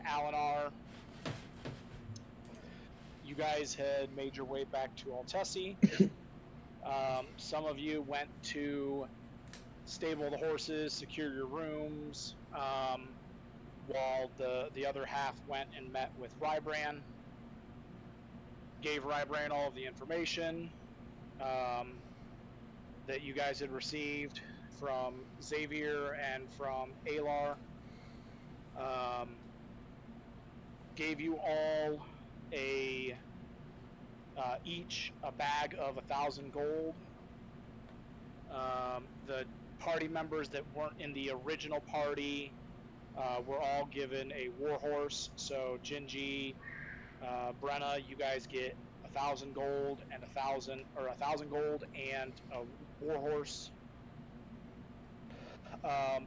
Alinar, you guys had made your way back to Altessi. Some of you went to stable the horses, secure your rooms, while the other half went and met with Rybran, gave Rybran all of the information that you guys had received from Xavier and from Alar. Gave you all each a bag of 1,000 gold. The party members that weren't in the original party were all given a warhorse. So Gingy, Brenna, you guys get 1,000 gold and 1,000 gold and a warhorse.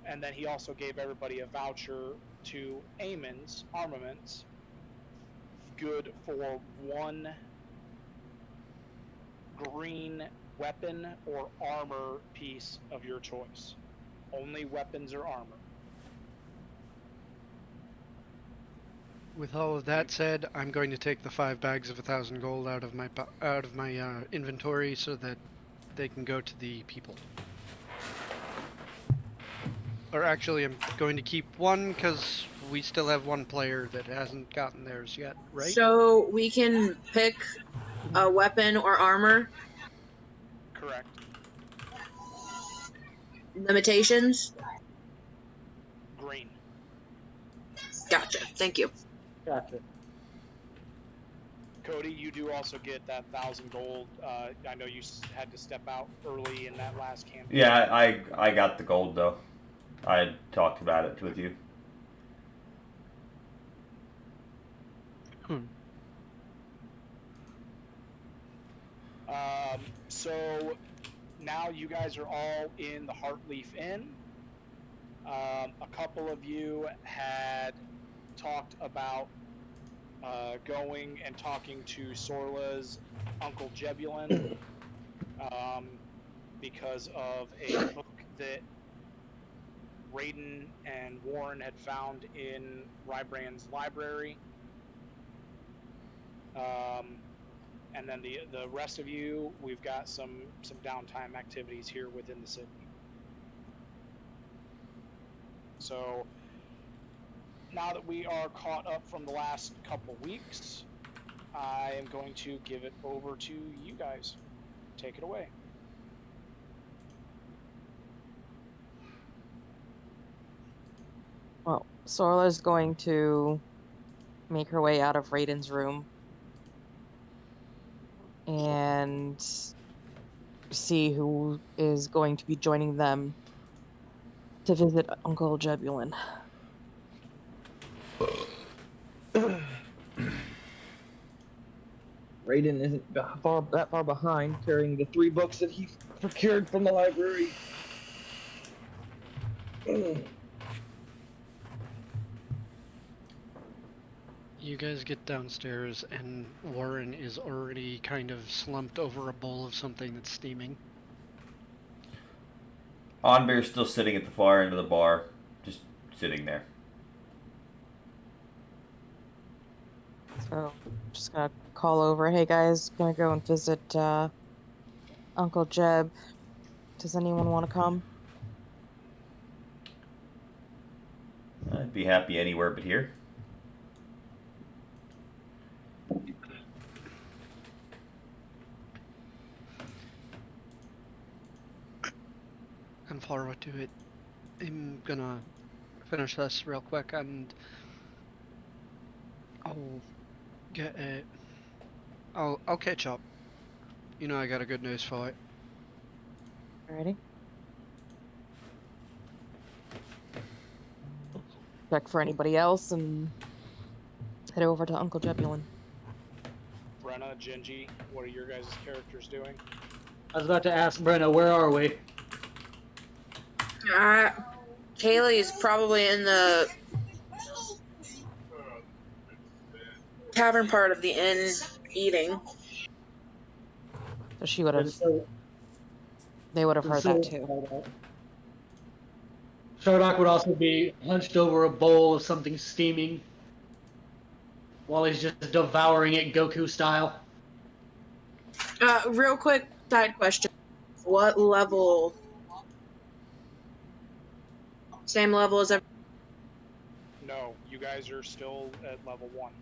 And then he also gave everybody a voucher to Amon's Armaments, good for 1 green weapon or armor piece of your choice. Only weapons or armor. With all of that said, I'm going to take the 5 bags of 1,000 gold out of my inventory so that they can go to the people. Or actually, I'm going to keep one because we still have one player that hasn't gotten theirs yet, right? So we can pick a weapon or armor. Correct. Limitations? Green. Gotcha. Thank you. Gotcha. Cody, you do also get that 1,000 gold. I know you had to step out early in that last campaign. Yeah, I got the gold though. I had talked about it with you. So now you guys are all in the Heartleaf Inn. A couple of you had talked about going and talking to Sorla's Uncle Jebulin because of a book that Raiden and Warren had found in Rybran's library. And then the rest of you, we've got some downtime activities here within the city. So now that we are caught up from the last couple weeks, I am going to give it over to you guys. Take it away. Well, Sorla's going to make her way out of Raiden's room and see who is going to be joining them to visit Uncle Jebulin. Raiden isn't that far behind, carrying the 3 books that he procured from the library. You guys get downstairs and Warren is already kind of slumped over a bowl of something that's steaming. Onbear's still sitting at the far end of the bar, just sitting there. So, just gonna call over, hey guys, gonna go and visit Uncle Jeb. Does anyone want to come? I'd be happy anywhere but here. And forward to it. I'm gonna finish this real quick and I'll get it. I'll catch up. You know I got a good news for it. Alrighty. Check for anybody else and head over to Uncle Jebulin. Brenna, Gingy, what are your guys' characters doing? I was about to ask Brenna, where are we? Kaylee is probably in the tavern part of the inn eating. So she would have. They would have heard that too. Shardock would also be hunched over a bowl of something steaming, while he's just devouring it Goku style. Real quick side question. What level? Same level as every. No, you guys are still at level 1.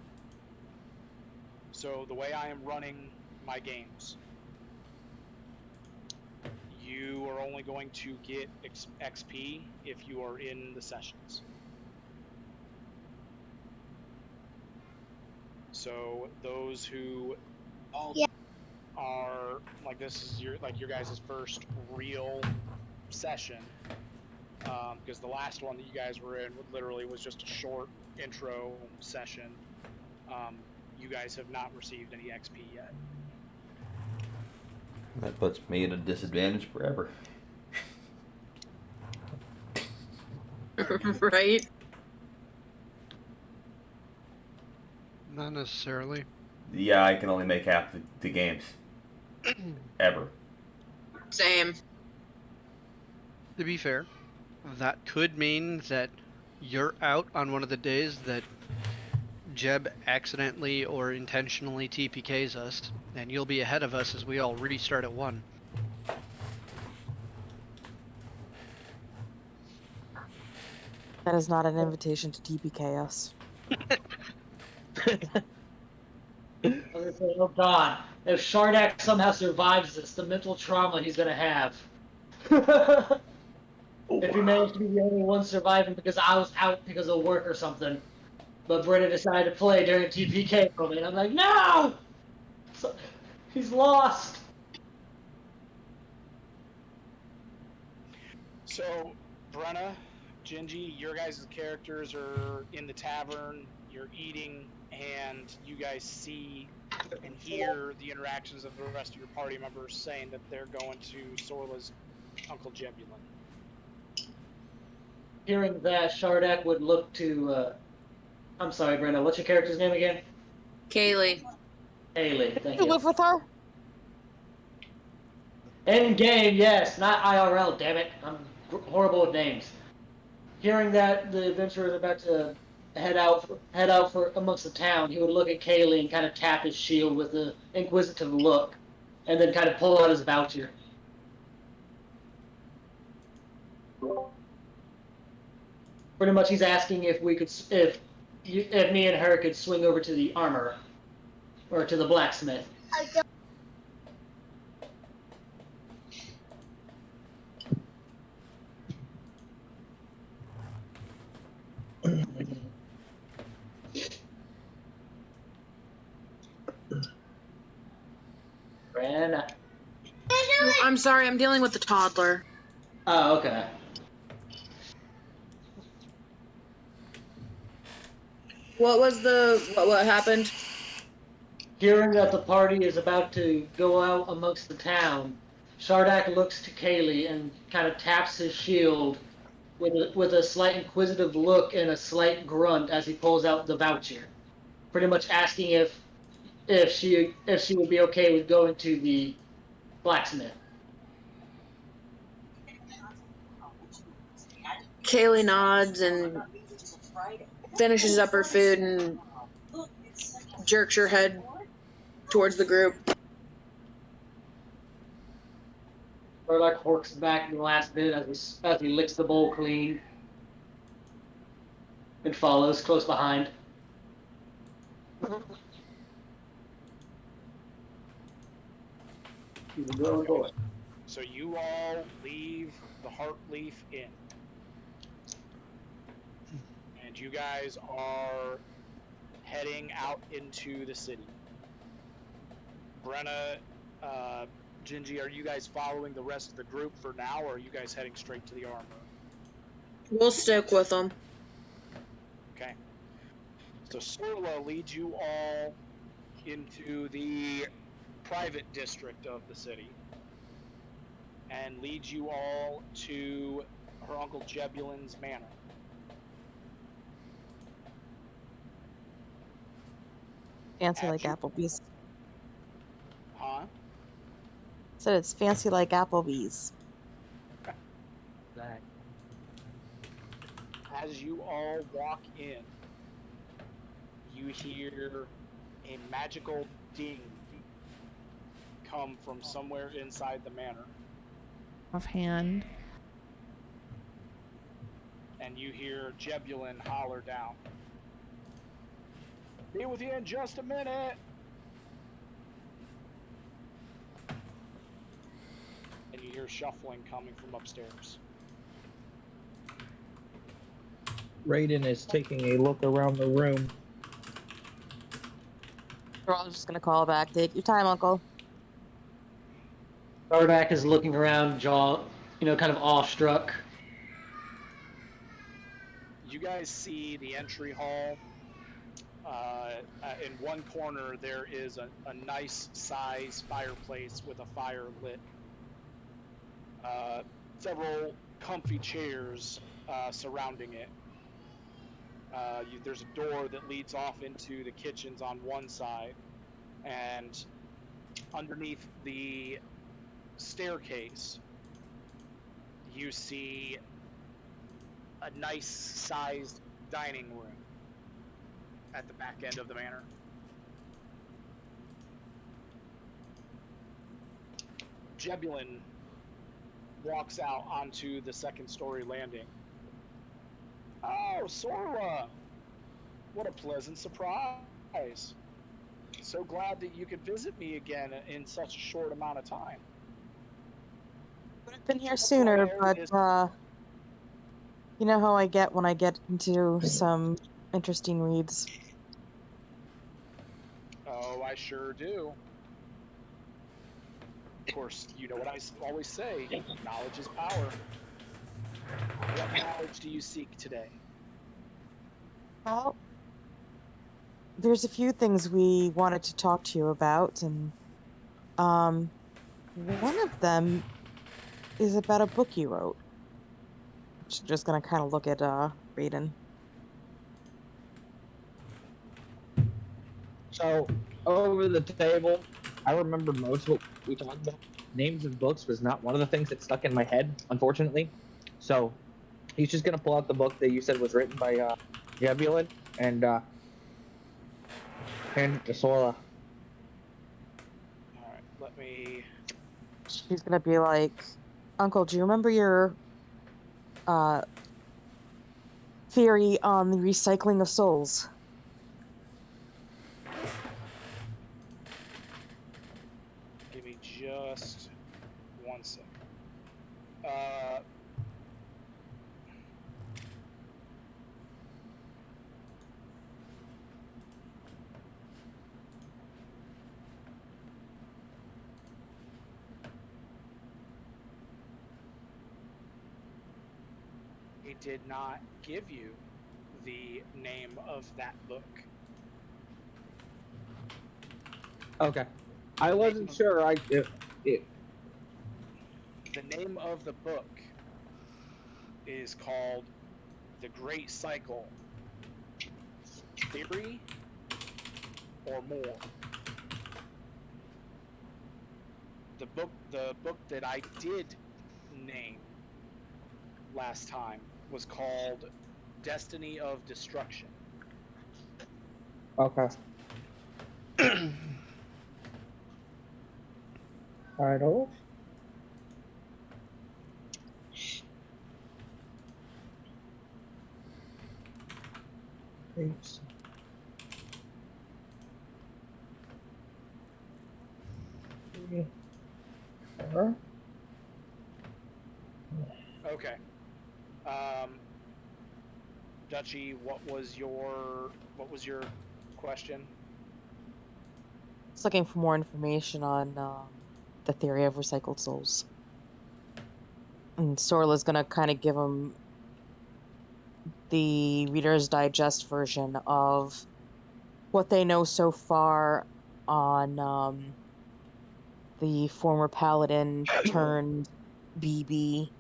So the way I am running my games, you are only going to get XP if you are in the sessions. So those who are like, this is your guys' first real session, because the last one that you guys were in literally was just a short intro session. You guys have not received any XP yet. That puts me at a disadvantage forever. Right? Not necessarily. Yeah, I can only make half the games. Ever. Same. To be fair, that could mean that you're out on one of the days that Jeb accidentally or intentionally TPKs us, and you'll be ahead of us as we all restart at 1. That is not an invitation to TPK us. I was gonna say, oh god, if Shardak somehow survives this, the mental trauma he's gonna have. If he managed to be the only one surviving because I was out because of work or something, but Brenna decided to play during TPK for me, and I'm like, no! So, he's lost! So, Brenna, Gingy, your guys' characters are in the tavern, you're eating, and you guys see and hear the interactions of the rest of your party members saying that they're going to Sorla's Uncle Jebulin. Hearing that, Shardak would look to, I'm sorry, Brenna, what's your character's name again? Kaylee. Haley, thank You you. live with her? In game, yes, not IRL, damn it. I'm horrible with names. Hearing that the adventurer is about to head out for amongst the town, he would look at Kaylee and kind of tap his shield with an inquisitive look, and then kind of pull out his voucher. Pretty much, he's asking if we could, if me and her could swing over to the armorer or to the blacksmith. Brenna. I'm sorry, I'm dealing with the toddler. Oh, okay. What happened? Hearing that the party is about to go out amongst the town, Shardak looks to Kaylee and kind of taps his shield with a slight inquisitive look and a slight grunt as he pulls out the voucher, pretty much asking if she would be okay with going to the blacksmith. Kaylee nods and finishes up her food and jerks her head towards the group. Shardak horks back in the last bit as he licks the bowl clean and follows close behind. He's a grown boy. So you all leave the Heartleaf Inn. And you guys are heading out into the city. Brenna, Gingy, are you guys following the rest of the group for now, or are you guys heading straight to the armor? We'll stick with them. Okay. So Sorla leads you all into the private district of the city and leads you all to her Uncle Jebulin's manor. Fancy At like you- Applebee's. Huh? Said it's fancy like Applebee's. As you all walk in, you hear a magical ding come from somewhere inside the manor. Offhand. And you hear Jebulin holler down. Be with you in just a minute! And you hear shuffling coming from upstairs. Raiden is taking a look around the room. We're all just gonna call back. Take your time, Uncle. Sardak is looking around, kind of awestruck. You guys see the entry hall. In one corner, there is a nice size fireplace with a fire lit. Several comfy chairs surrounding it. There's a door that leads off into the kitchens on one side, and underneath the staircase, you see a nice sized dining room at the back end of the manor. Jebulin walks out onto the second story landing. Oh, Sorla! What a pleasant surprise. So glad that you could visit me again in such a short amount of time. Would have been here sooner, but you know how I get when I get into some interesting reads. Oh, I sure do. Of course, you know what I always say, knowledge is power. What knowledge do you seek today? Well, there's a few things we wanted to talk to you about, and one of them is about a book you wrote. Just gonna kind of look at Raiden. So, over the table, I remember most of what we talked about. Names of books was not one of the things that stuck in my head, unfortunately. So, he's just going to pull out the book that you said was written by Jebulin and hand it to Sora. Alright, let me... She's gonna be like, Uncle, do you remember your theory on the recycling of souls? Give me just 1 second. He did not give you the name of that book. Okay. I wasn't sure. The name of the book is called The Great Cycle, Theory or More. The book that I did name last time was called Destiny of Destruction. Okay. Title. Thanks. Okay. Dutchy, what was your question? It's looking for more information on the theory of recycled souls. And Sorla's gonna kind of give him the Reader's Digest version of what they know so far on the former paladin turned BB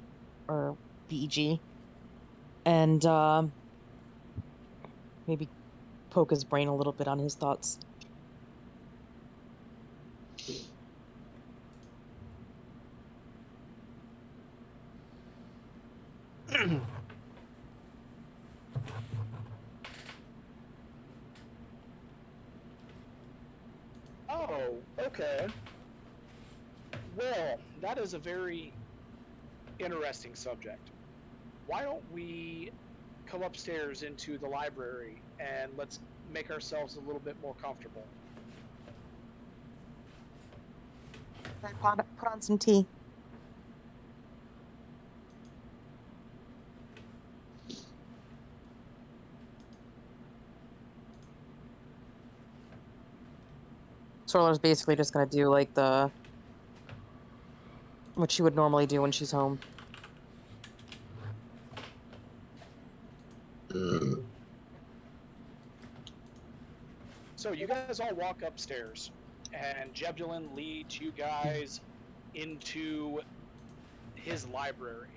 or BG, and maybe poke his brain a little bit on his thoughts. okay. Well, that is a very interesting subject. Why don't we come upstairs into the library and let's make ourselves a little bit more comfortable? Put on some tea. Sorla's basically just gonna do like what she would normally do when she's home. So you guys all walk upstairs, and Jebulin leads you guys into his library.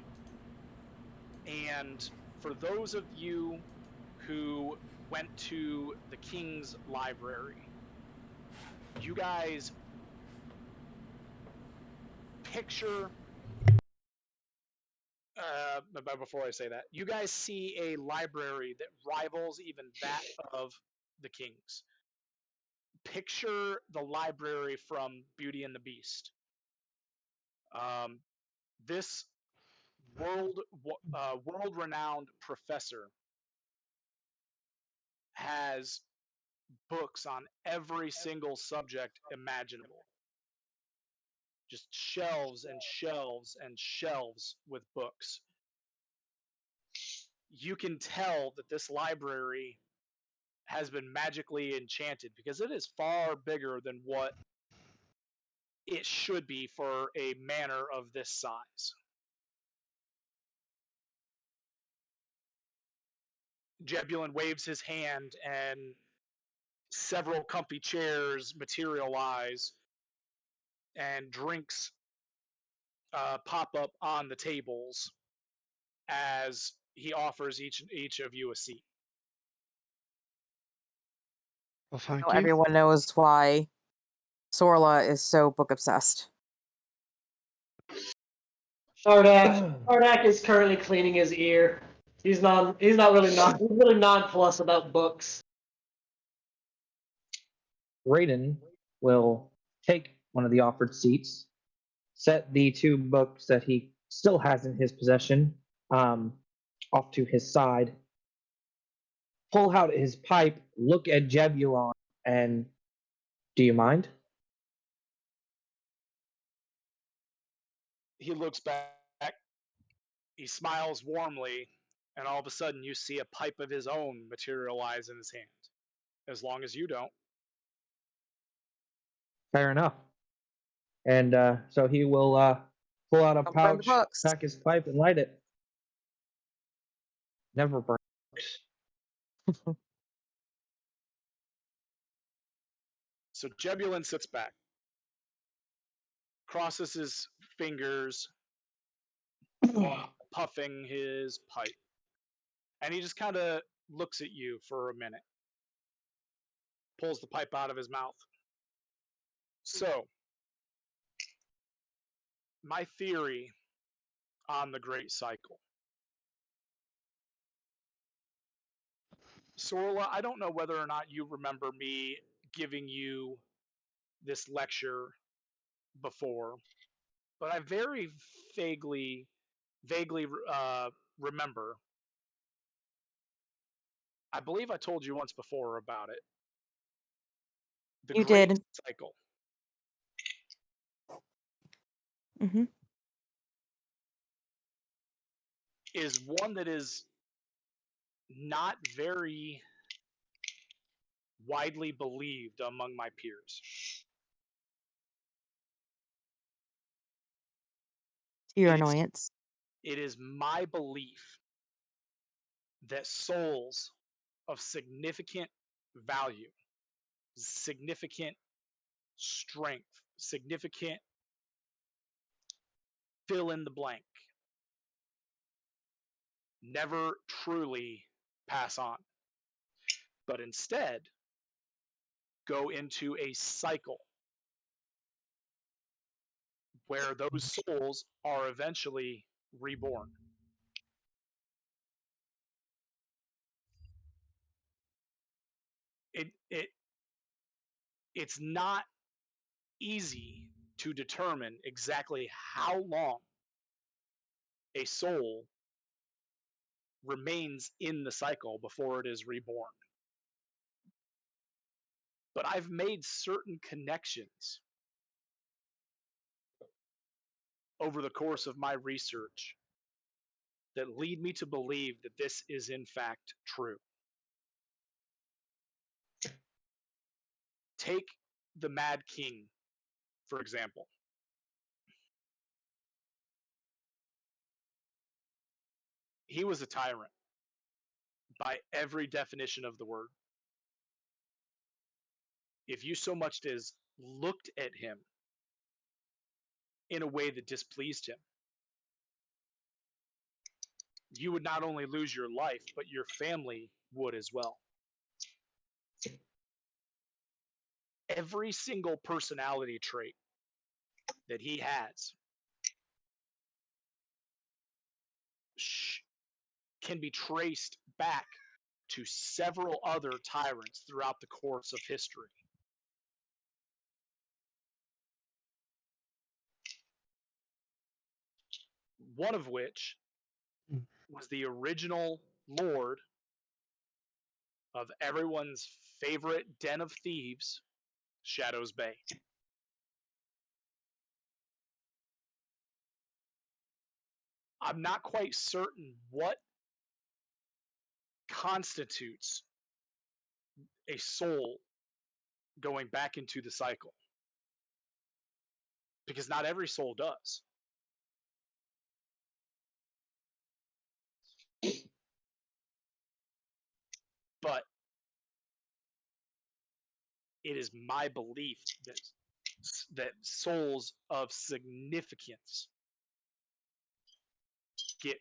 And for those of you who went to the King's Library, you guys picture but before I say that, you guys see a library that rivals even that of the King's. Picture the library from Beauty and the Beast. This world-renowned professor has books on every single subject imaginable. Just shelves and shelves and shelves with books. You can tell that this library has been magically enchanted because it is far bigger than what it should be for a manor of this size. Jebulin waves his hand and several comfy chairs materialize and drinks pop up on the tables as he offers each of you a seat. Well, thank Now you. everyone knows why Sorla is so book obsessed. Sardak is currently cleaning his ear. He's really nonplussed about books. Raiden will take one of the offered seats, set the two books that he still has in his possession off to his side, pull out his pipe, look at Jebulon, and do you mind? He looks back, he smiles warmly, and all of a sudden you see a pipe of his own materialize in his hand. As long as you don't. Fair enough. And so he will pull out a Don't burn the pouch, books. pack his pipe, and light it. Never burn books. So Jebulin sits back, crosses his fingers while puffing his pipe. And he just kind of looks at you for a minute, pulls the pipe out of his mouth. So, my theory on the Great Cycle. Sorla, I don't know whether or not you remember me giving you this lecture before, but I very vaguely remember. I believe I told you once before about it. The You Great did. Cycle Mm-hmm. is one that is not very widely believed among my peers. To your It is, annoyance. it is my belief that souls of significant value, significant strength, significant fill in the blank, never truly pass on, but instead go into a cycle where those souls are eventually reborn. It's not easy to determine exactly how long a soul remains in the cycle before it is reborn. But I've made certain connections over the course of my research that lead me to believe that this is in fact true. Take the Mad King, for example. He was a tyrant by every definition of the word. If you so much as looked at him in a way that displeased him, you would not only lose your life, but your family would as well. Every single personality trait that he has can be traced back to several other tyrants throughout the course of history. One of which was the original lord of everyone's favorite den of thieves, Shadows Bay. I'm not quite certain what constitutes a soul going back into the cycle, because not every soul does. But it is my belief that souls of significance get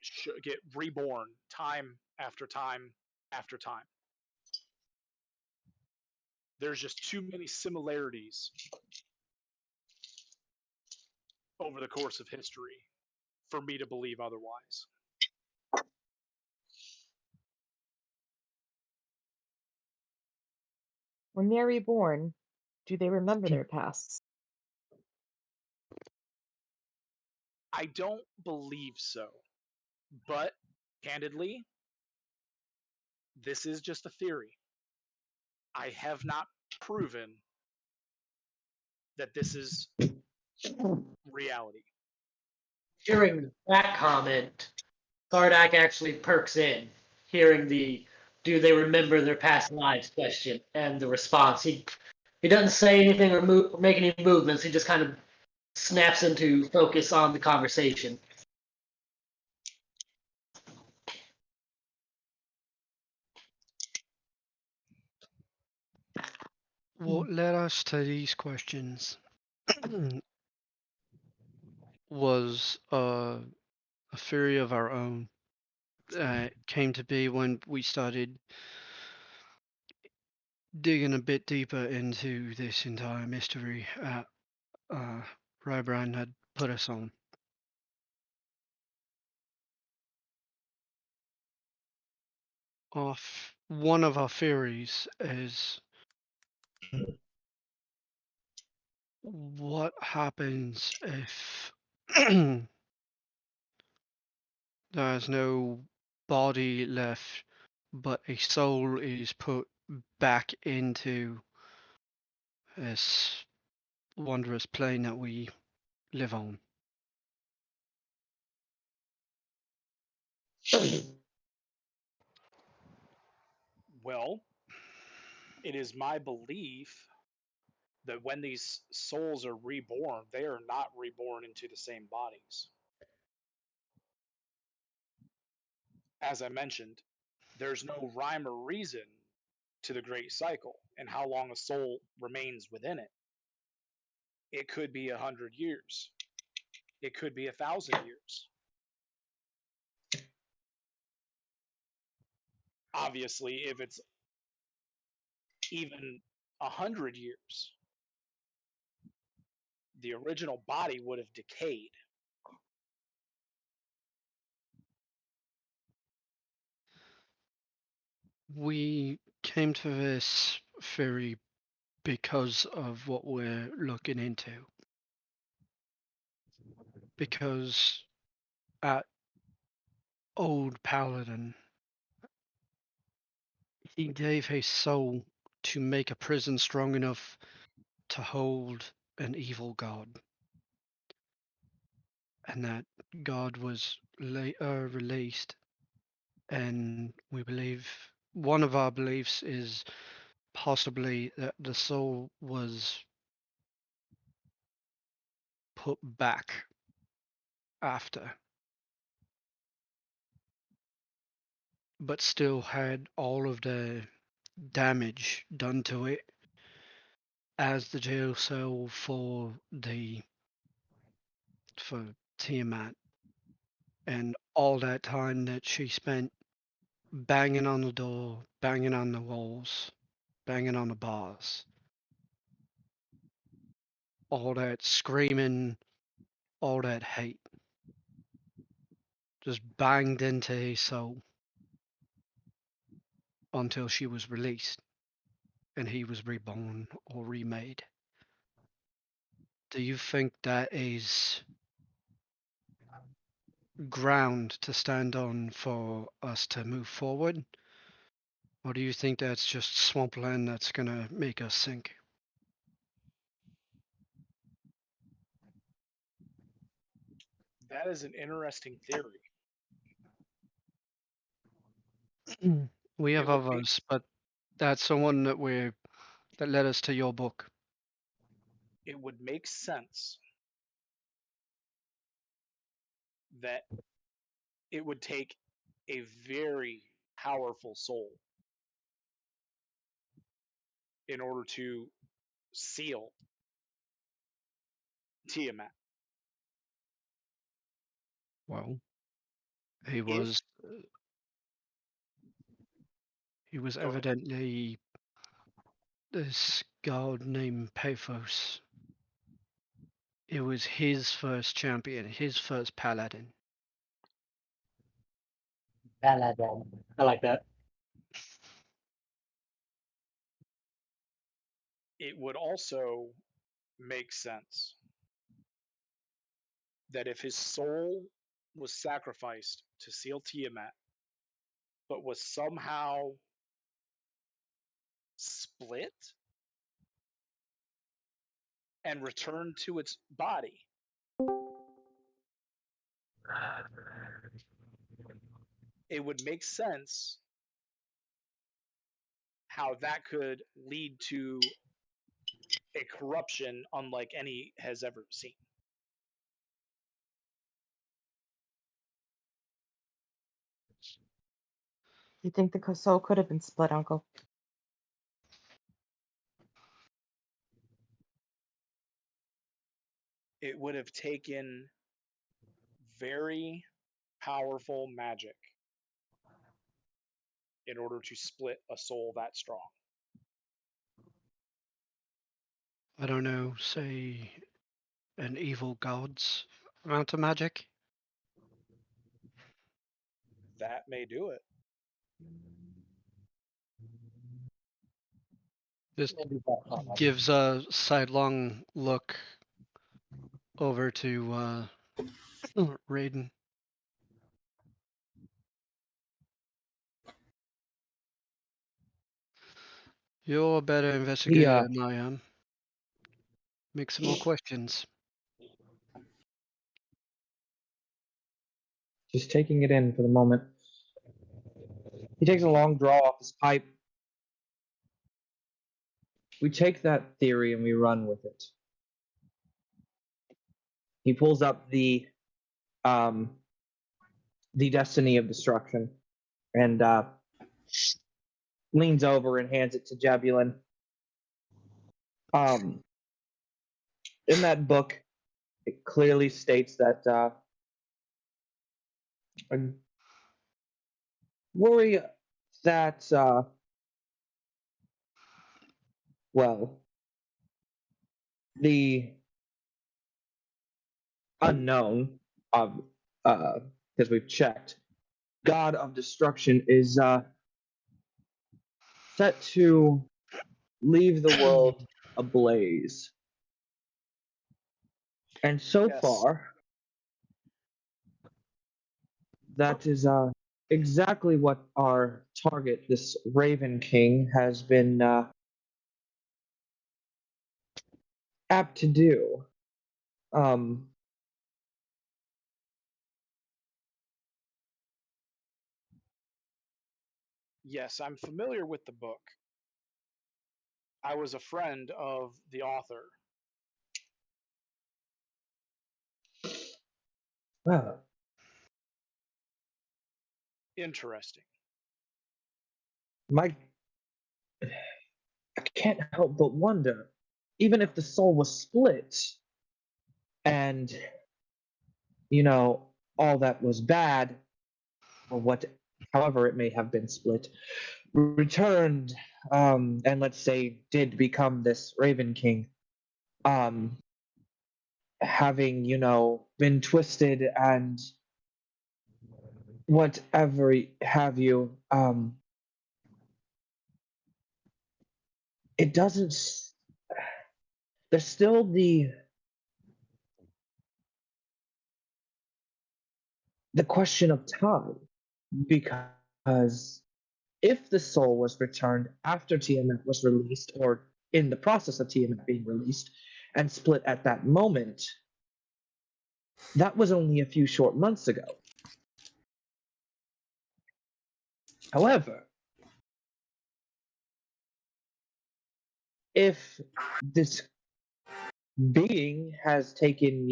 reborn time after time after time. There's just too many similarities over the course of history for me to believe otherwise. When they're reborn, do they remember their pasts? I don't believe so. But, candidly, this is just a theory. I have not proven that this is reality. Hearing that comment, Sardak actually perks in, hearing the "Do they remember their past lives?" question and the response. He doesn't say anything or make any movements. He just kind of snaps into focus on the conversation. What led us to these questions was a theory of our own. Came to be when we started digging a bit deeper into this entire mystery Rybrand had put us on. One of our theories is what happens if there's no body left, but a soul is put back into this wondrous plane that we live on. Well, it is my belief that when these souls are reborn, they are not reborn into the same bodies. As I mentioned, there's no rhyme or reason to the great cycle and how long a soul remains within it. It could be 100 years. It could be 1,000 years. Obviously, if it's even 100 years, the original body would have decayed. We came to this theory because of what we're looking into. Because at Old Paladin, he gave his soul to make a prison strong enough to hold an evil god. And that god was released. And we believe, one of our beliefs is possibly that the soul was put back after, but still had all of the damage done to it as the jail cell for Tiamat, and all that time that she spent banging on the door, banging on the walls, banging on the bars, all that screaming, all that hate, just banged into his soul until she was released and he was reborn or remade. Do you think that is ground to stand on for us to move forward? Or do you think that's just swampland that's gonna make us sink? That is an interesting theory. We have It would make others, but that's the one that led us to your book. it would make sense that it would take a very powerful soul in order to seal Tiamat. Well, he If was he was go ahead. evidently this god named Paphos. It was his first champion, his first paladin. Paladin. I like that. It would also make sense that if his soul was sacrificed to seal Tiamat, but was somehow split and returned to its body, it would make sense how that could lead to a corruption unlike any has ever seen. You think the soul could have been split, Uncle? It would have taken very powerful magic in order to split a soul that strong. I don't know, say an evil god's amount of magic. That may do it. Just Maybe that's not much. gives a sidelong look over to Raiden. You're a better investigator than I am. Make some more questions. Just taking it in for the moment. He takes a long draw off his pipe. We take that theory and we run with it. He pulls up the Destiny of Destruction and leans over and hands it to Jabulin. In that book, it clearly states that I worry that the unknown of because we've checked, God of Destruction is set to leave the world ablaze. And so Yes. far, that is exactly what our target, this Raven King, has been apt to do. Yes, I'm familiar with the book. I was a friend of the author. Well, Interesting. I can't help but wonder, even if the soul was split, and all that was bad, or however it may have been split, returned, and let's say did become this Raven King, um, having been twisted and whatever have you, it doesn't. There's still the question of time, because if the soul was returned after Tiamat was released, or in the process of Tiamat being released, and split at that moment, that was only a few short months ago. However, if this being has taken,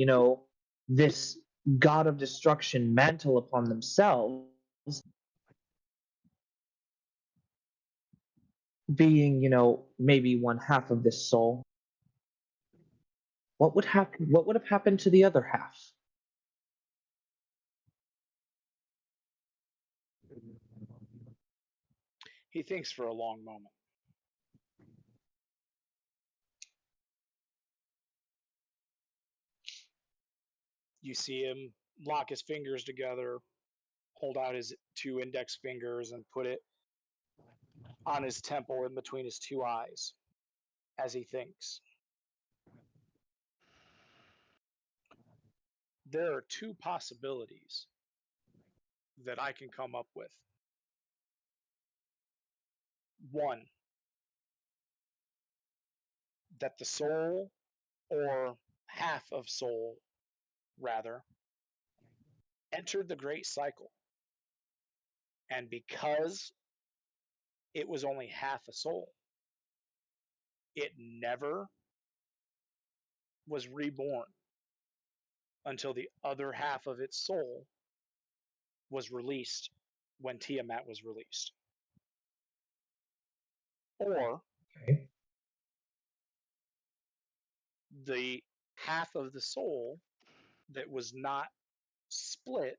this god of destruction mantle upon themselves, being, maybe one half of this soul, what would happen? What would have happened to the other half? He thinks for a long moment. You see him lock his fingers together, hold out his two index fingers, and put it on his temple in between his two eyes as he thinks. There are two possibilities that I can come up with. One, that the soul, or half of soul, rather, entered the great cycle. And because it was only half a soul, it never was reborn until the other half of its soul was released when Tiamat was released. Or Okay. the half of the soul that was not split,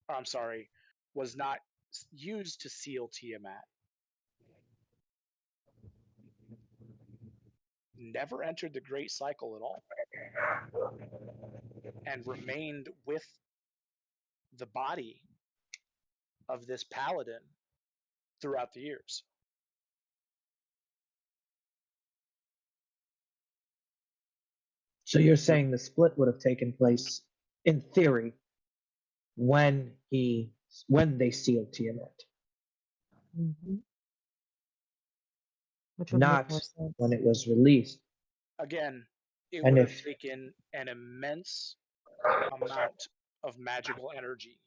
or I'm sorry, was not used to seal Tiamat, never entered the great cycle at all and remained with the body of this paladin throughout the years. So you're saying the split would have taken place, in theory, when they sealed Tiamat, Mm-hmm. Which would make more not sense. when it was released. Again, it And would have if taken an immense amount of magical energy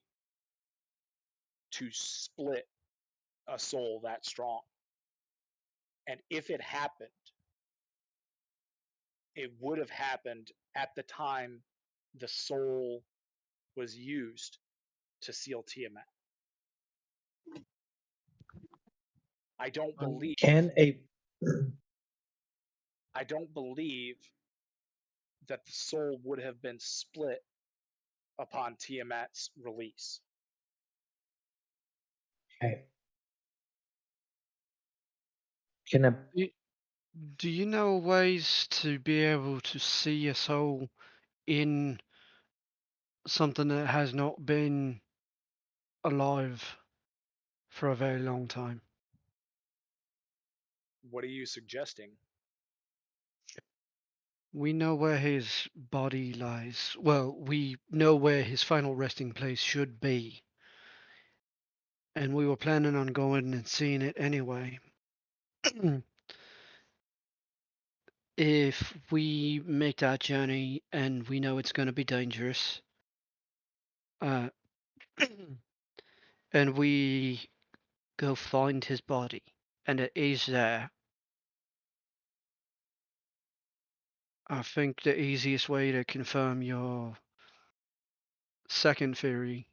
to split a soul that strong. And if it happened, it would have happened at the time the soul was used to seal Tiamat. I don't believe can a that the soul would have been split upon Tiamat's release. okay, can a Do you know ways to be able to see a soul in something that has not been alive for a very long time? What are you suggesting? We know where his body lies. Well, we know where his final resting place should be. And we were planning on going and seeing it anyway. If we make that journey and we know it's going to be dangerous, uh, and we go find his body, and it is there, I think the easiest way to confirm your second theory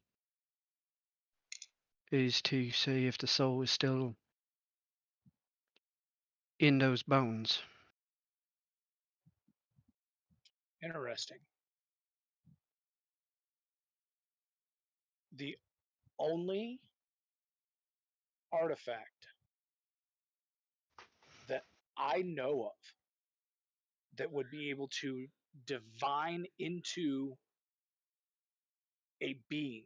is to see if the soul is still in those bones. Interesting. The only artifact that I know of that would be able to divine into a being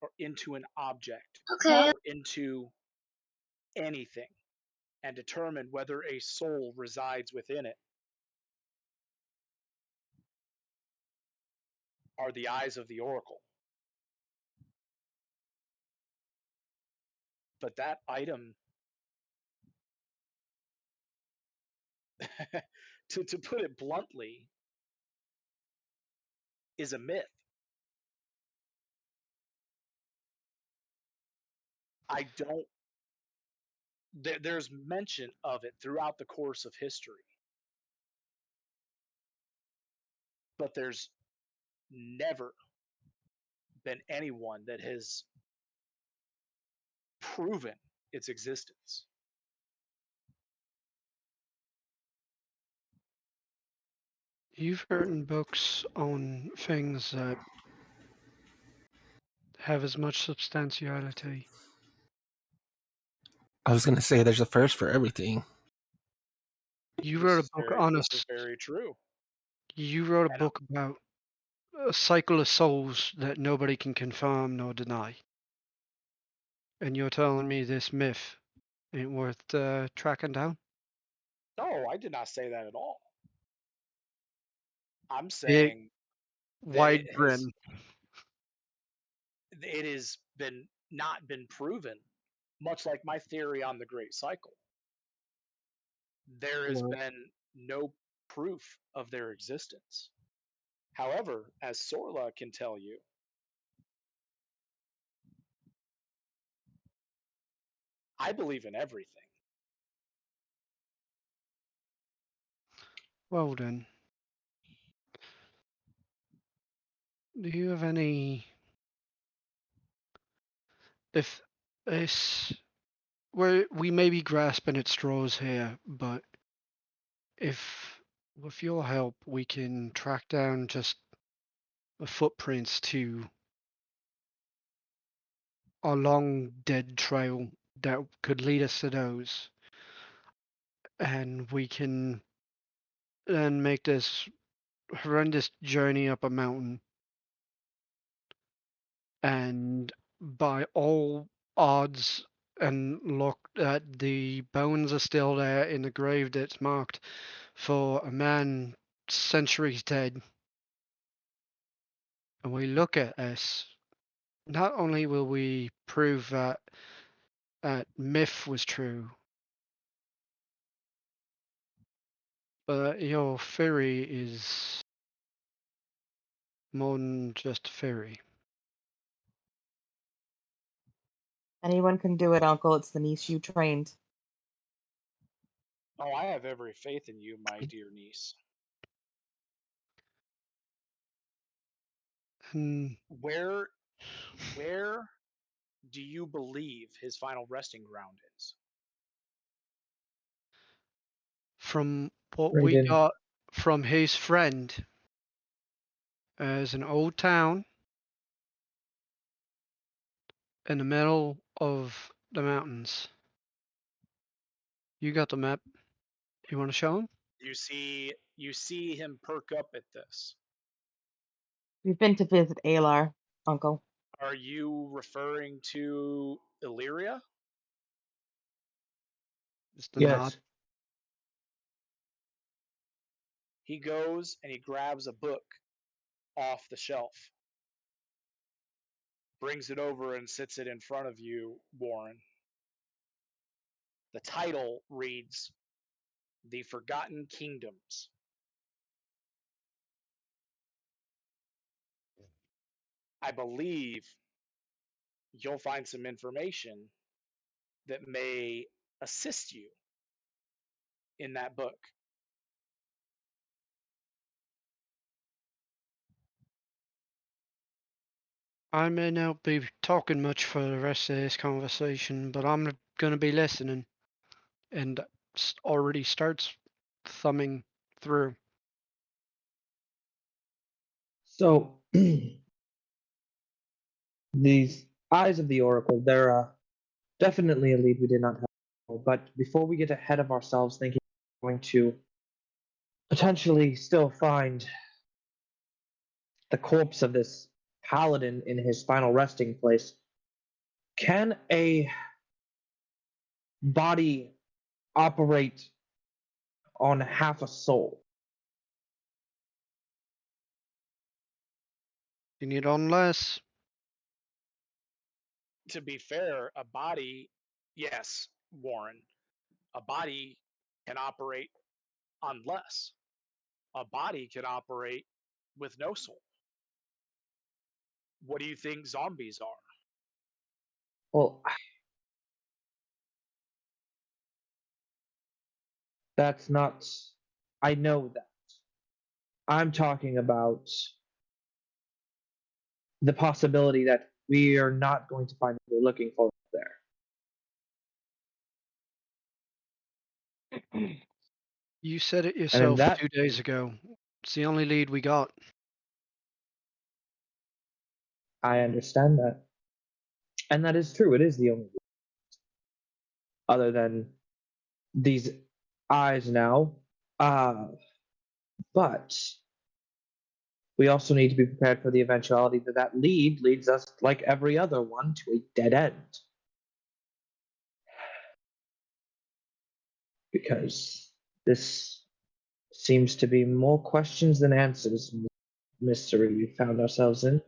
or into an object Okay. or into anything and determine whether a soul resides within it are the eyes of the oracle. But that item, to put it bluntly, is a myth. I don't. There's mention of it throughout the course of history, but there's never been anyone that has proven its existence. You've written books on things that have as much substantiality. I was gonna say there's a first for everything. You wrote a book on This is very true. You wrote a And book about a cycle of souls that nobody can confirm nor deny. And you're telling me this myth ain't worth tracking down? no, I did not say that at all. I'm Big, saying that wide grin. it has been not been proven, much like my theory on the Great Cycle. There has been no proof of their existence. However, as Sorla can tell you, I believe in everything. Well then, do you have any... If this... we may be grasping at straws here, but if with your help we can track down just the footprints to a long dead trail that could lead us to those, and we can then make this horrendous journey up a mountain, and by all odds and luck that the bones are still there in the grave that's marked for a man centuries dead, and we look at this, not only will we prove that that myth was true, but your theory is more than just a theory. Anyone can do it, Uncle. It's the niece you trained. Oh, I have every faith in you, my dear niece. And Where do you believe his final resting ground is? from what Right we in. got from his friend, as an old town in the middle of the mountains. You got the map. You want to show him? You see him perk up at this. We've been to visit Alar, Uncle. Are you referring to Illyria? Just the nod. Yes. He goes and he grabs a book off the shelf, brings it over and sits it in front of you, Warren. The title reads The Forgotten Kingdoms. I believe you'll find some information that may assist you in that book. I may not be talking much for the rest of this conversation, but I'm going to be listening. And already starts thumbing through. So, these eyes of the Oracle, they're definitely a lead we did not have. But before we get ahead of ourselves thinking we're going to potentially still find the corpse of this paladin in his final resting place, can a body operate on half a soul? You need on less. To be fair, a body, yes, Warren, a body can operate on less. A body can operate with no soul. What do you think zombies are? Well, that's not. I know that. I'm talking about the possibility that we are not going to find what we're looking for there. You said it And in yourself that, 2 days ago. It's the only lead we got. I understand that. And that is true. It is the only other than these eyes now. But we also need to be prepared for the eventuality that that lead leads us, like every other one, to a dead end. Because this seems to be more questions than answers mystery we found ourselves in.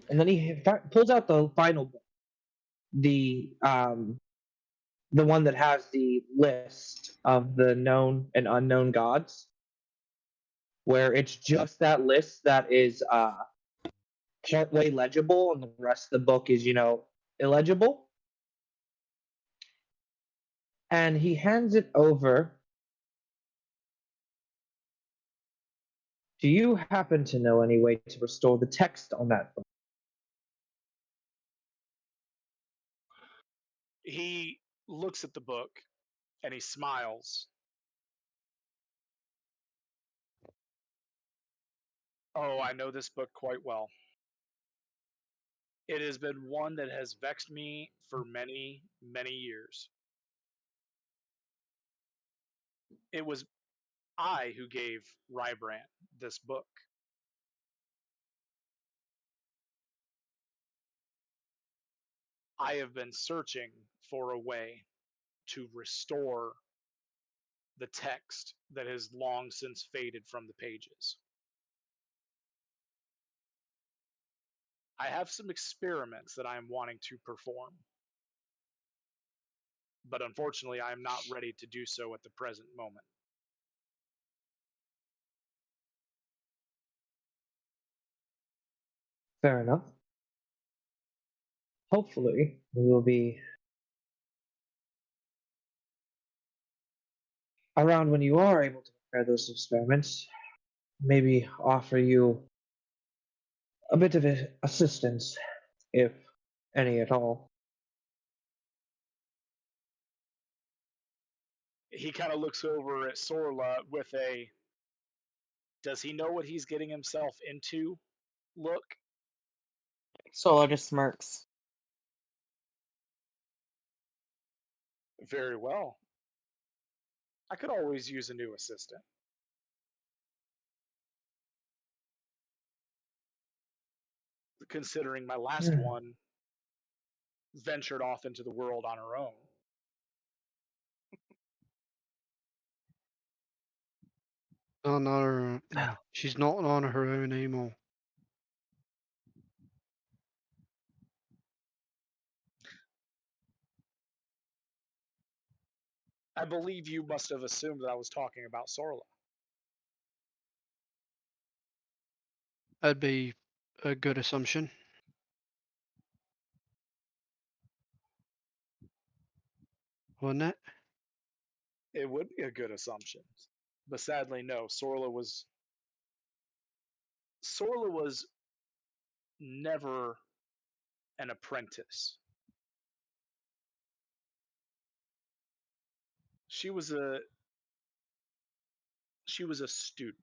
And then he pulls out the final book, the one that has the list of the known and unknown gods, where it's just that list that is partway legible, and the rest of the book is, illegible. And he hands it over. Do you happen to know any way to restore the text on that book? He looks at the book and he smiles. Oh, I know this book quite well. It has been one that has vexed me for many, many years. It was I who gave Rybrandt this book. I have been searching for a way to restore the text that has long since faded from the pages. I have some experiments that I am wanting to perform, but unfortunately, I am not ready to do so at the present moment. Fair enough. Hopefully, we will be around when you are able to prepare those experiments. Maybe offer you a bit of assistance, if any at all. He kind of looks over at Sorla with a, does he know what he's getting himself into look? Solo just smirks. Very well. I could always use a new assistant. considering my last one ventured off into the world on her own. Oh no, she's not on her own anymore. I believe you must have assumed that I was talking about Sorla. That'd be a good assumption. Wouldn't it? It would be a good assumption. But sadly, no. Sorla was never an apprentice. She was a student.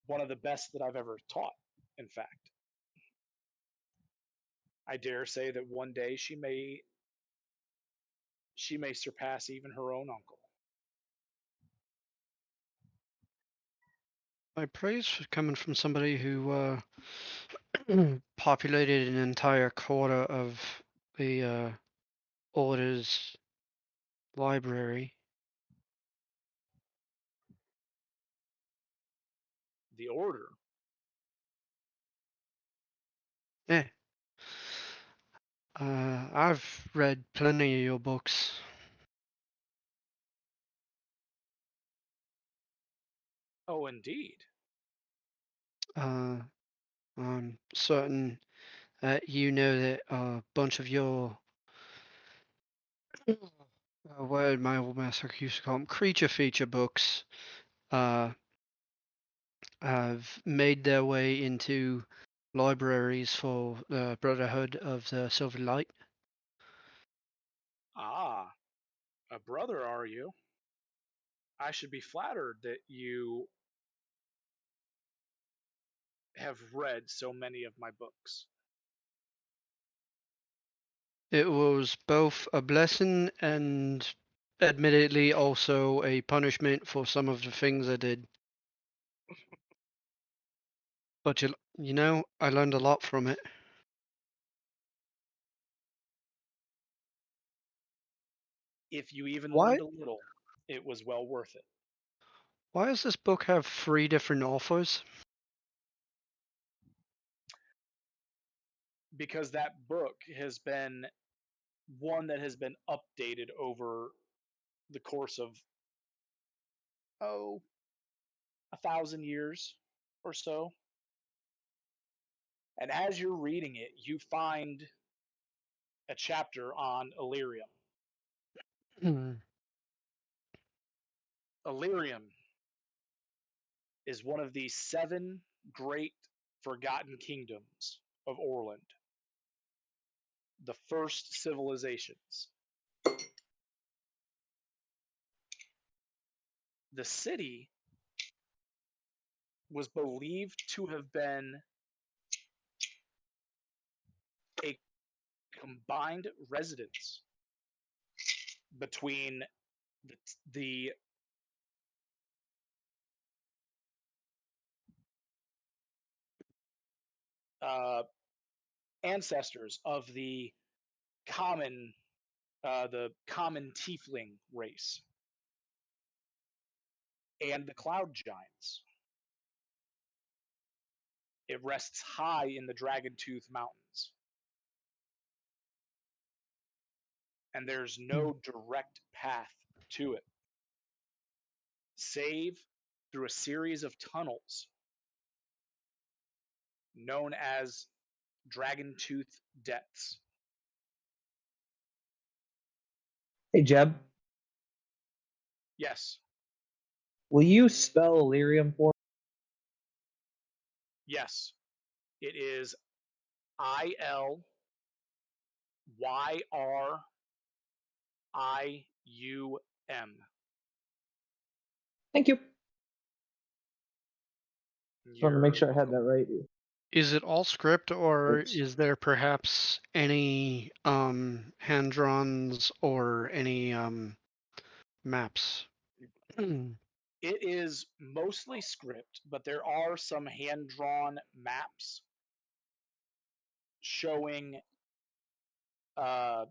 One of the best that I've ever taught, in fact. I dare say that one day she may surpass even her own uncle. My praise for coming from somebody who populated an entire quarter of the Order's library. The Order. Yeah. I've read plenty of your books. Oh, indeed. I'm certain that you know that a bunch of your what did my old master used to call them, creature feature books have made their way into libraries for the Brotherhood of the Silver Light. Ah, a brother, are you? I should be flattered that you have read so many of my books. It was both a blessing and admittedly also a punishment for some of the things I did. But you know, I learned a lot from it. If you even Why? learned a little, it was well worth it. Why does this book have 3 different authors? Because that book has been one that has been updated over the course of 1,000 years or so. And as you're reading it, you find a chapter on Illyrium. Illyrium is one of the 7 great forgotten kingdoms of Orland, the first civilizations. The city was believed to have been a combined residence between the ancestors of the common tiefling race and the cloud giants. It rests high in the Dragon Tooth Mountains. And there's no direct path to it, save through a series of tunnels known as Dragon Tooth Depths. Hey, Jeb, Yes, will you spell Illyrium for me? yes. It is Illyrium. Thank you. Just wanted to make sure I had Welcome. that right. Is it all script, or It's, is there perhaps any hand-drawns or any maps? It is mostly script, but there are some hand-drawn maps showing uh,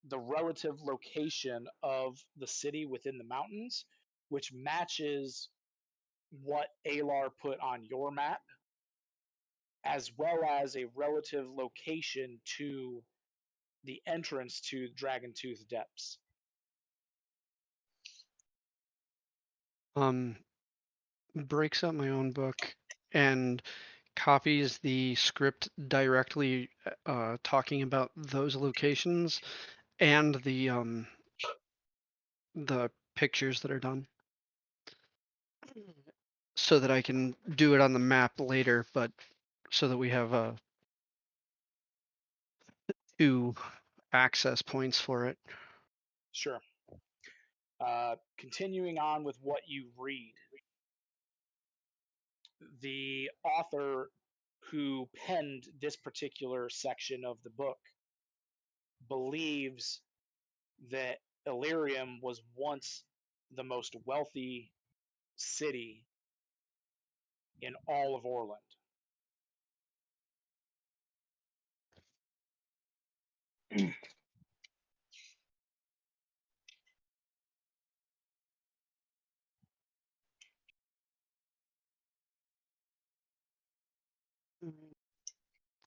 the relative location of the city within the mountains, which matches what Alar put on your map, as well as a relative location to the entrance to Dragon Tooth Depths. Breaks out my own book and copies the script directly talking about those locations and the pictures that are done so that I can do it on the map later, but so that we have two access points for it. Sure. Continuing on with what you read, the author who penned this particular section of the book believes that Illyrium was once the most wealthy city in all of Orland.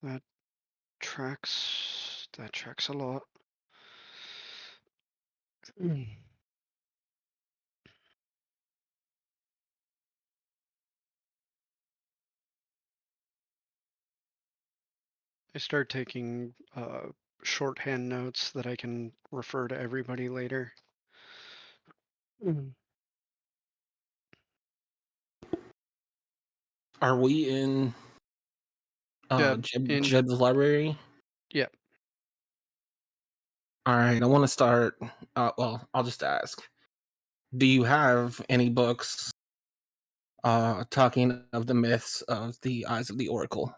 That tracks a lot. I start taking shorthand notes that I can refer to everybody later. Are we in Jeb, in Jed's library? Yep. All right, I want to start. Well, I'll just ask. Do you have any books talking of the myths of the Eyes of the Oracle?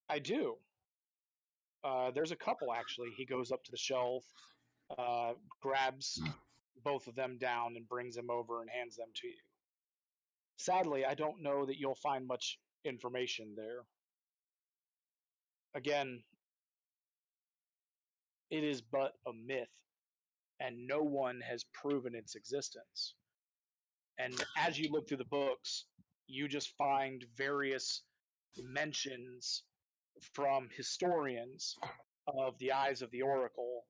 I do. There's a couple actually. He goes up to the shelf, grabs both of them down, and brings them over and hands them to you. Sadly, I don't know that you'll find much information there. Again, it is but a myth, and no one has proven its existence. And as you look through the books, you just find various mentions from historians of the Eyes of the Oracle.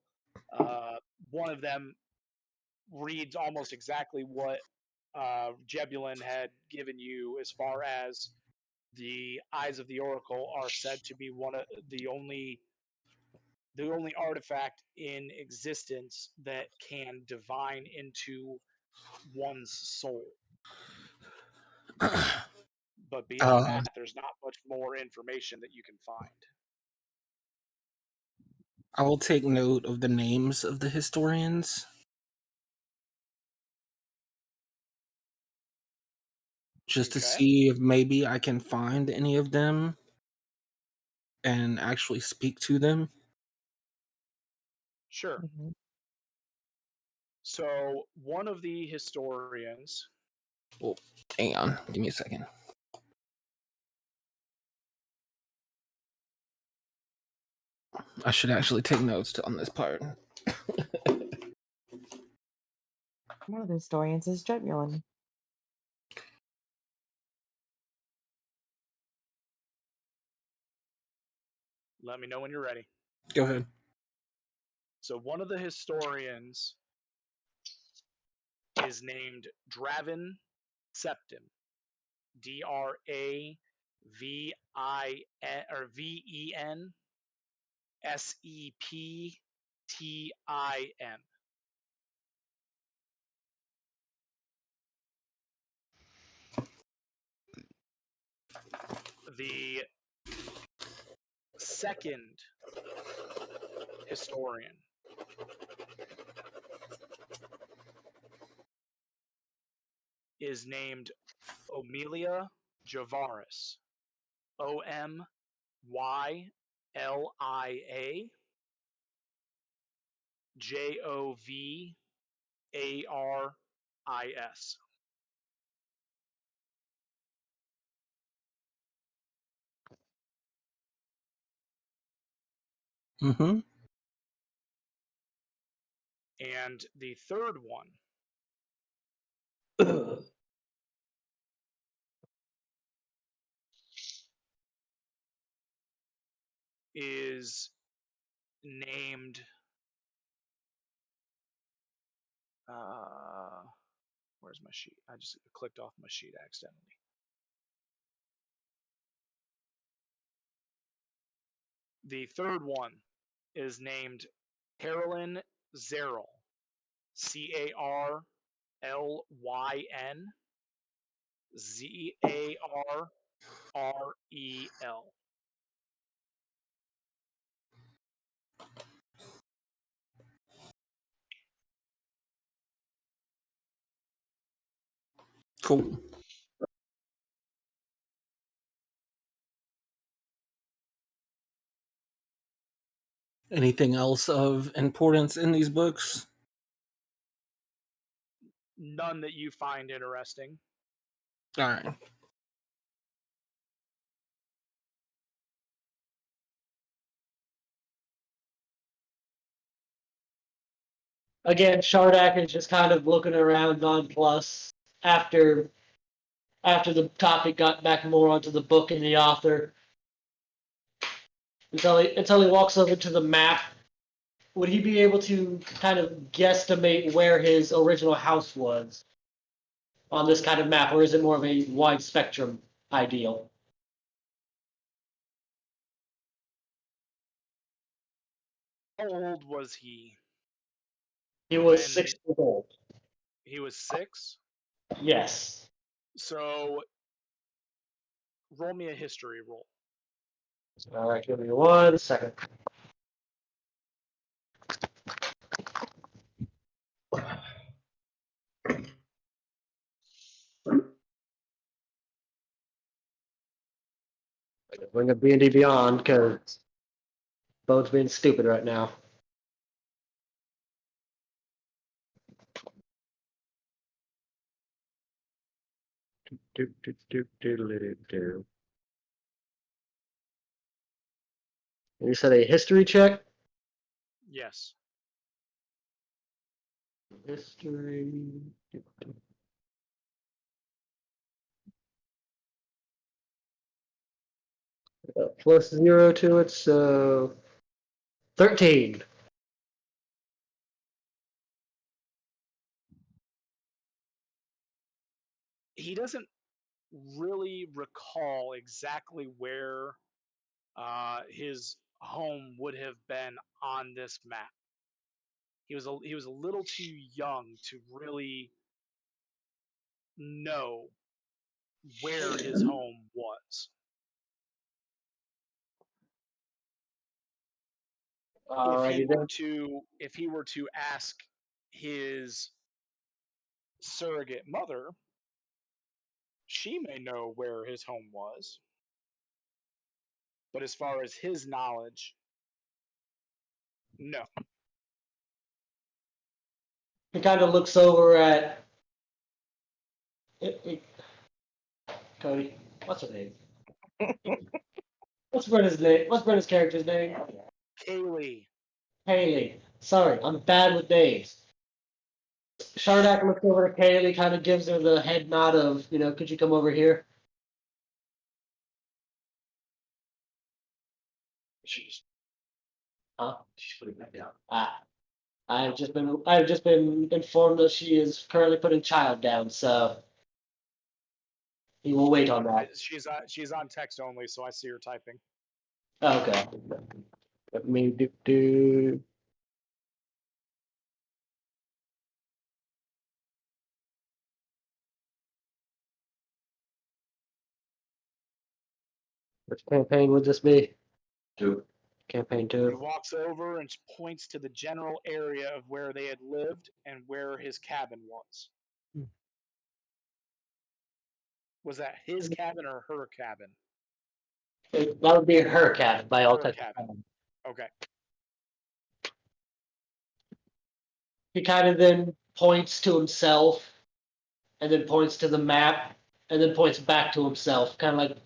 One of them reads almost exactly what Jebulin had given you, as far as the Eyes of the Oracle are said to be one of the only artifact in existence that can divine into one's soul. But beyond that, there's not much more information that you can find. I will take note of the names of the historians. Just to Okay. see if maybe I can find any of them and actually speak to them. Sure. Mm-hmm. So one of the historians. Oh, hang on. Give me a second. I should actually take notes on this part. One of the historians is Jebulin. Let me know when you're ready. Go ahead. So one of the historians is named Dravin Septim. Dravenseptim. The second historian is named Omelia Javaris. Omylia Aris. Mm-hmm. And the third one is named where's my sheet? I just clicked off my sheet accidentally. The third one is named Carolyn Zerl. Carlyn Zarrel. Cool. Anything else of importance in these books? None that you find interesting. All right. Again, Shardak is just kind of looking around nonplussed after the topic got back more onto the book and the author. Until he walks over to the map. Would he be able to kind of guesstimate where his original house was on this kind of map, or is it more of a wide spectrum ideal? How old was he? He was when 6 years old. He was 6? Yes. So roll me a history roll. All right, give me 1 second. Bring up D&D Beyond because Bode's being stupid right now. You said a history check? Yes. History. Plus 0 to it, so 13. He doesn't really recall exactly where his home would have been on this map. He was a little too young to really know where his home was. If he were to ask his surrogate mother, she may know where his home was. But as far as his knowledge, no. He kind of looks over at Cody. What's her name? What's Brenna's name? What's Brenna's character's name? Kaylee. Haley. Sorry, I'm bad with names. Shardak looks over at Kaylee, kind of gives her the head nod of, could you come over here? She's putting that down. I've just been informed that she is currently putting child down, so he will wait on that. She's on text only, so I see her typing. Okay. Let me do. Which campaign would this be? 2. Campaign 2. He walks over and points to the general area of where they had lived and where his cabin was. Was that his cabin or her cabin? That would be her cabin by all Okay. He kind of then points to himself, and then points to the map, and then points back to himself, kind of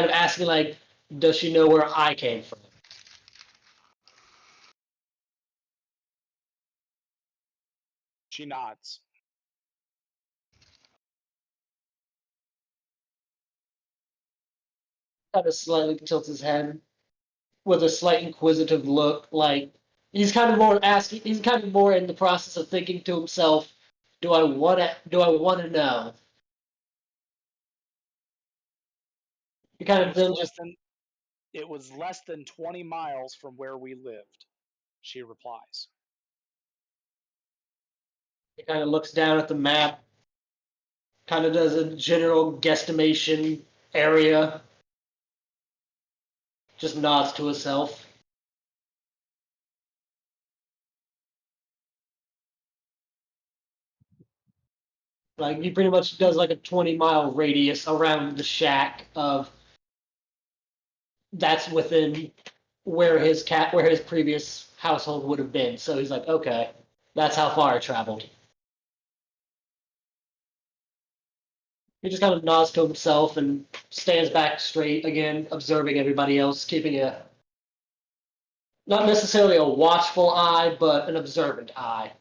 asking like, does she know where I came from? She nods. Kind of slightly tilts his head with a slight inquisitive look, like he's kind of more asking. He's kind of more in the process of thinking to himself, "Do I want to? Do I want to know?" He kind of then just It was less than 20 miles from where we lived, she replies. he kind of looks down at the map, kind of does a general guesstimation area, just nods to himself. Like he pretty much does like a 20-mile radius around the shack of that's within where his previous household would have been. So he's like, okay, that's how far I traveled. He just kind of nods to himself and stands back straight again, observing everybody else, keeping a not necessarily a watchful eye, but an observant eye.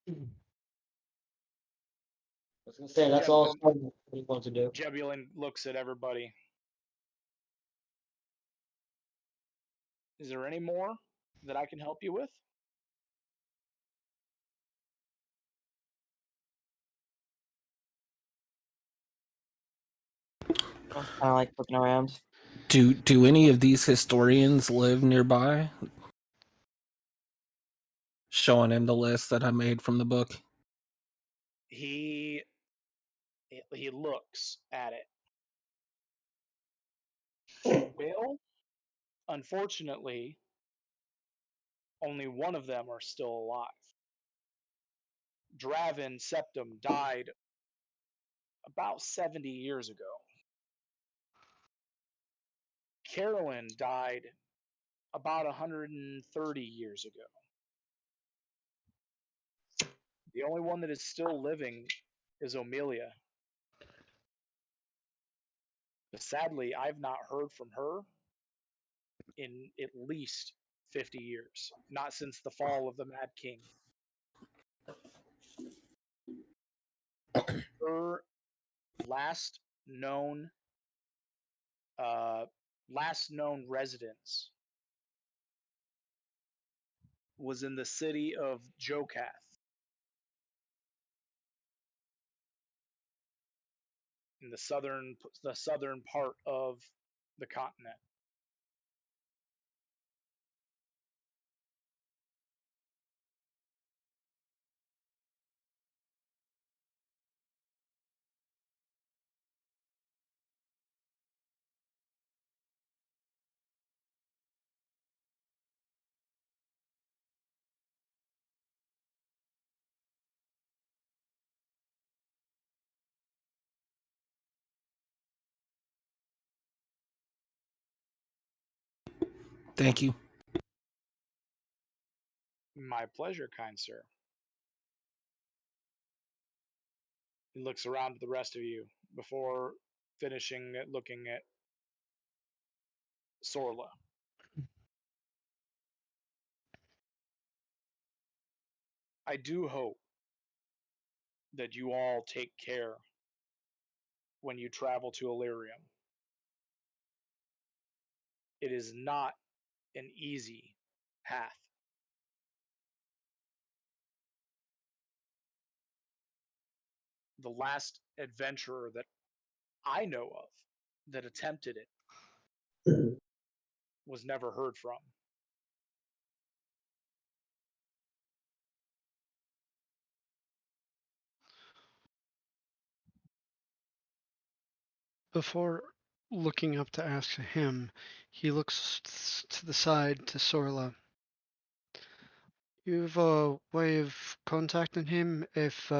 I was gonna say that's all he wants to do. Jebulin looks at everybody. Is there any more that I can help you with? I'm kind of like looking around. Do any of these historians live nearby? Showing him the list that I made from the book. He looks at it. Well, unfortunately, only one of them are still alive. Dravin Septim died about 70 years ago. Carolyn died about 130 years ago. The only one that is still living is Amelia. But sadly, I've not heard from her in at least 50 years, not since the fall of the Mad King. Her last known residence was in the city of Jokath, in the southern part of the continent. Thank you. My pleasure, kind sir. He looks around at the rest of you before finishing looking at Sorla. I do hope that you all take care when you travel to Illyrium. It is not an easy path. The last adventurer that I know of that attempted it was never heard from. Before looking up to ask him, he looks to the side to Sorla. You have a way of contacting him if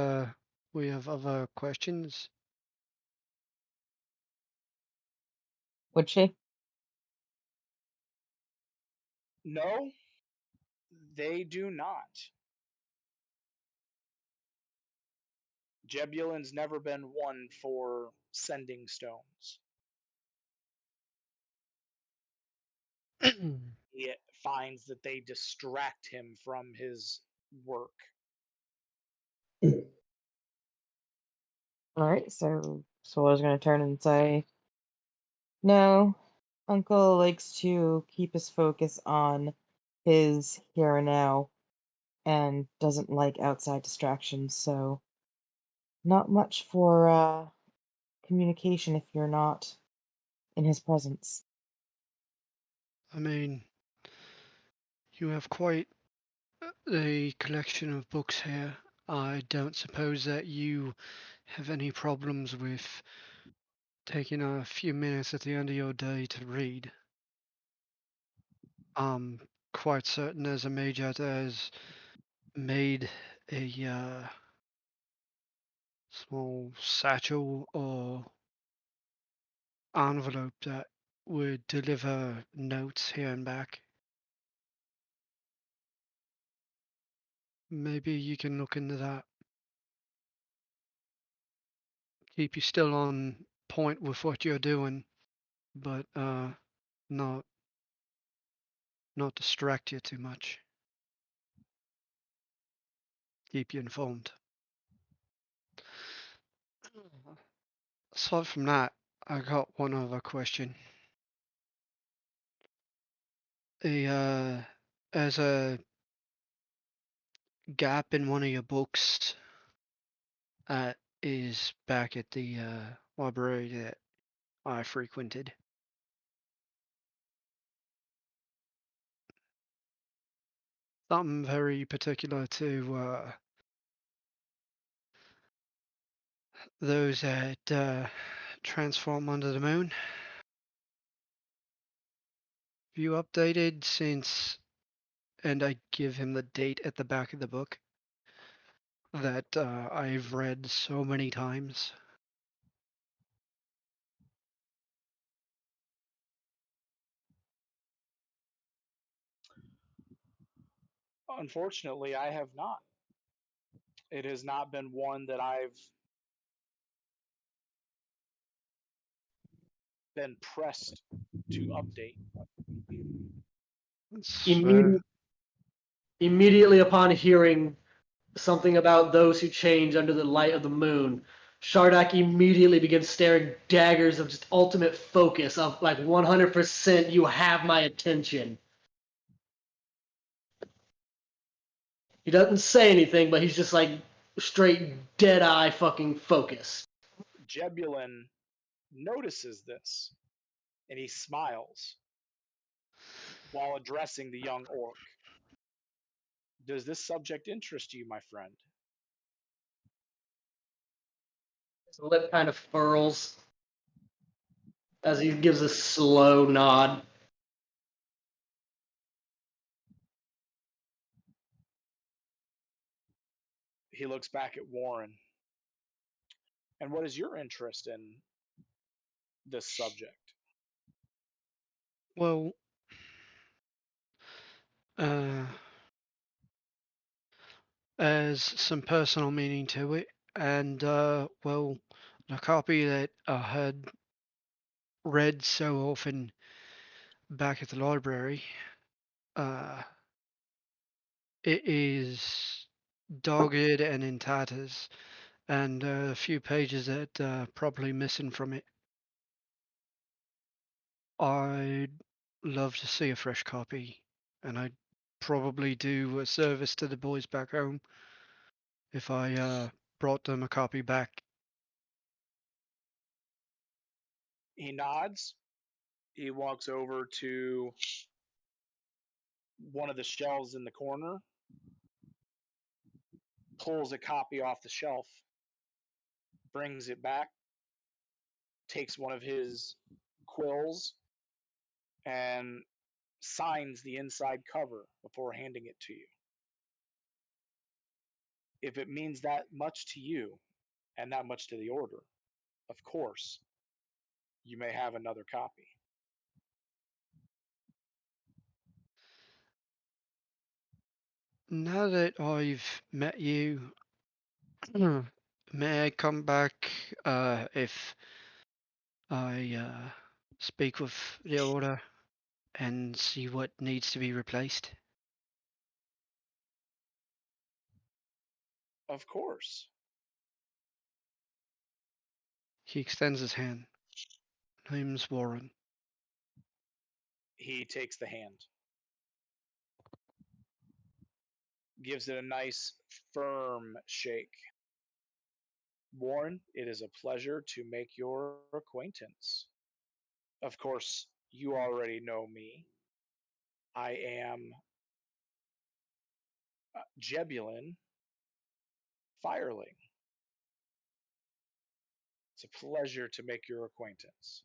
we have other questions? Would she? No, they do not. Jebulin's never been one for sending stones. He finds that they distract him from his work. All right, so Solar's gonna turn and say, "No, Uncle likes to keep his focus on his here and now, and doesn't like outside distractions. So, not much for communication if you're not in his presence." I mean, you have quite a collection of books here. I don't suppose that you have any problems with taking a few minutes at the end of your day to read. I'm quite certain there's a mage out there has made a small satchel or envelope that would deliver notes here and back. Maybe you can look into that. Keep you still on point with what you're doing, but not distract you too much. Keep you informed. Aside from that, I got one other question. As a gap in one of your books is back at the library that I frequented. Something very particular to those that transform under the moon. Have you updated since, and I give him the date at the back of the book that I've read so many times. Unfortunately, I have not. It has not been one that I've been pressed to update. Immedi- Immediately upon hearing something about those who change under the light of the moon, Shardak immediately begins staring daggers of just ultimate focus of like 100% you have my attention. He doesn't say anything, but he's just like straight dead eye fucking focus. Jebulin notices this and he smiles while addressing the young orc. Does this subject interest you, my friend? His lip kind of furls as he gives a slow nod. He looks back at Warren. And what is your interest in this subject? Well, uh, as some personal meaning to it, and well, the copy that I had read so often back at the library, uh, it is dogged and in tatters, and a few pages that probably missing from it. I'd love to see a fresh copy, and I'd probably do a service to the boys back home if I brought them a copy back. He nods. He walks over to one of the shelves in the corner, pulls a copy off the shelf, brings it back, takes one of his quills and signs the inside cover before handing it to you. If it means that much to you and that much to the Order, of course, you may have another copy. Now that I've met you, may I come back if I speak with the Order and see what needs to be replaced? Of course. He extends his hand. Name's Warren. He takes the hand, gives it a nice, firm shake. Warren, it is a pleasure to make your acquaintance. Of course, you already know me. I am Jebulin Fireling. It's a pleasure to make your acquaintance.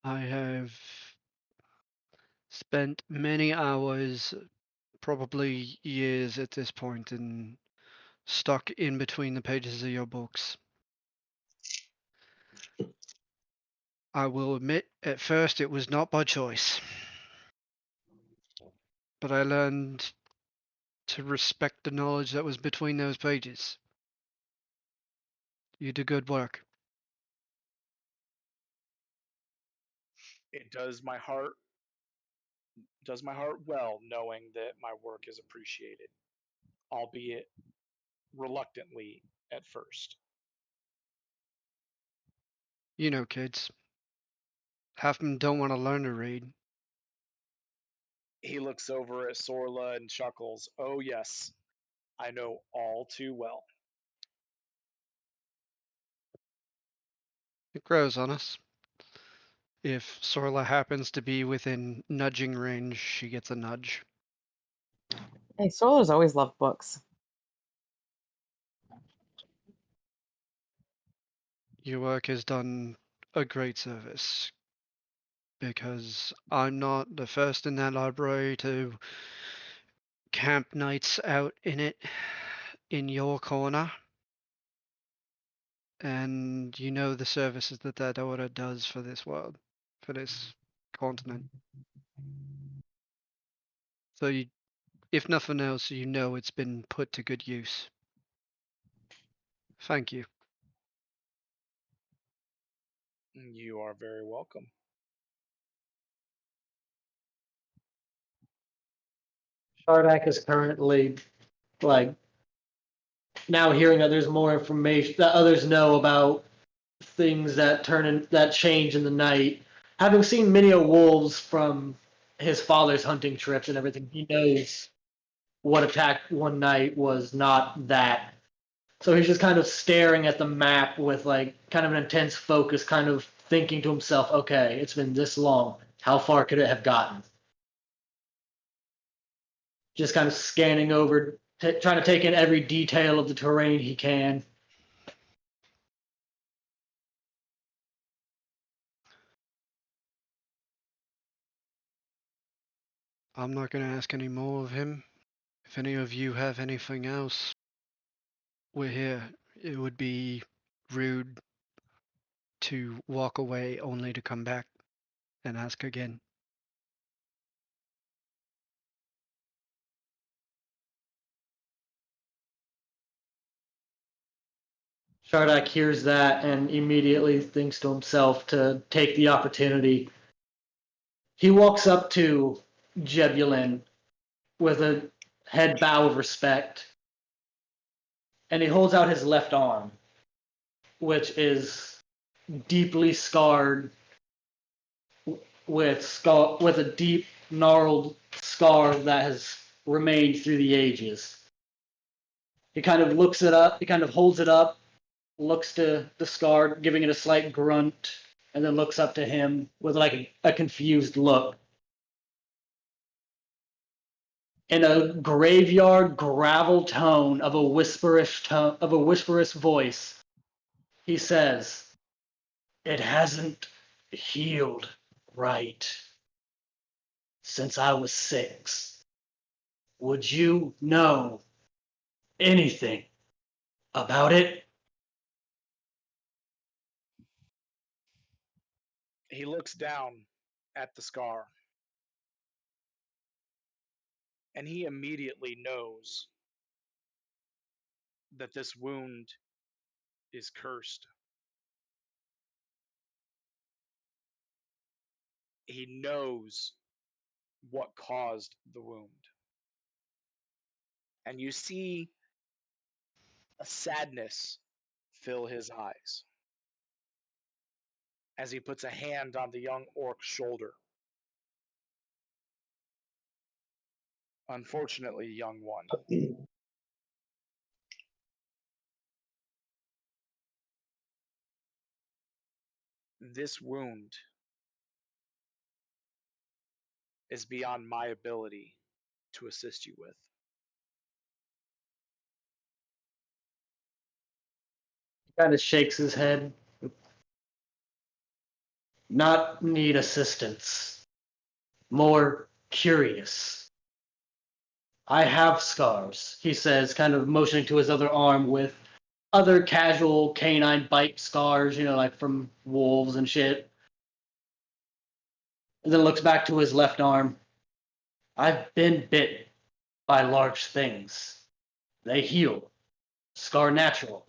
I have spent many hours, probably years at this point, and stuck in between the pages of your books. I will admit, at first it was not by choice. But I learned to respect the knowledge that was between those pages. You do good work. It does my heart well knowing that my work is appreciated, albeit reluctantly at first. You know, kids. Half of them don't want to learn to read. He looks over at Sorla and chuckles. Oh, yes, I know all too well. It grows on us. If Sorla happens to be within nudging range, she gets a nudge. Hey, Sola's always loved books. Your work has done a great service. Because I'm not the first in that library to camp nights out in it, in your corner. And you know the services that that order does for this world, for this continent. So you, if nothing else, you know it's been put to good use. Thank you. You are very welcome. Shardak is currently like now hearing that there's more information that others know about things that that change in the night. Having seen many wolves from his father's hunting trips and everything, he knows what attacked one night was not that. So he's just kind of staring at the map with like kind of an intense focus, kind of thinking to himself, okay, it's been this long. How far could it have gotten? Just kind of scanning over, trying to take in every detail of the terrain he can. I'm not going to ask any more of him. If any of you have anything else, we're here. It would be rude to walk away only to come back and ask again. Shardak hears that and immediately thinks to himself to take the opportunity. He walks up to Jebulin with a head bow of respect, and he holds out his left arm, which is deeply scarred with a deep gnarled scar that has remained through the ages. He kind of looks it up. He kind of holds it up, looks to the scar, giving it a slight grunt, and then looks up to him with like a confused look. In a graveyard gravel tone of a whisperish voice, he says, It hasn't healed right since I was 6. Would you know anything about it? He looks down at the scar, and he immediately knows that this wound is cursed. He knows what caused the wound. And you see a sadness fill his eyes as he puts a hand on the young orc's shoulder. Unfortunately, young one, this wound is beyond my ability to assist you with. He kind of shakes his head. Not need assistance. More curious. I have scars, he says, kind of motioning to his other arm with other casual canine bite scars, like from wolves and shit. And then looks back to his left arm. I've been bit by large things. They heal. Scar natural.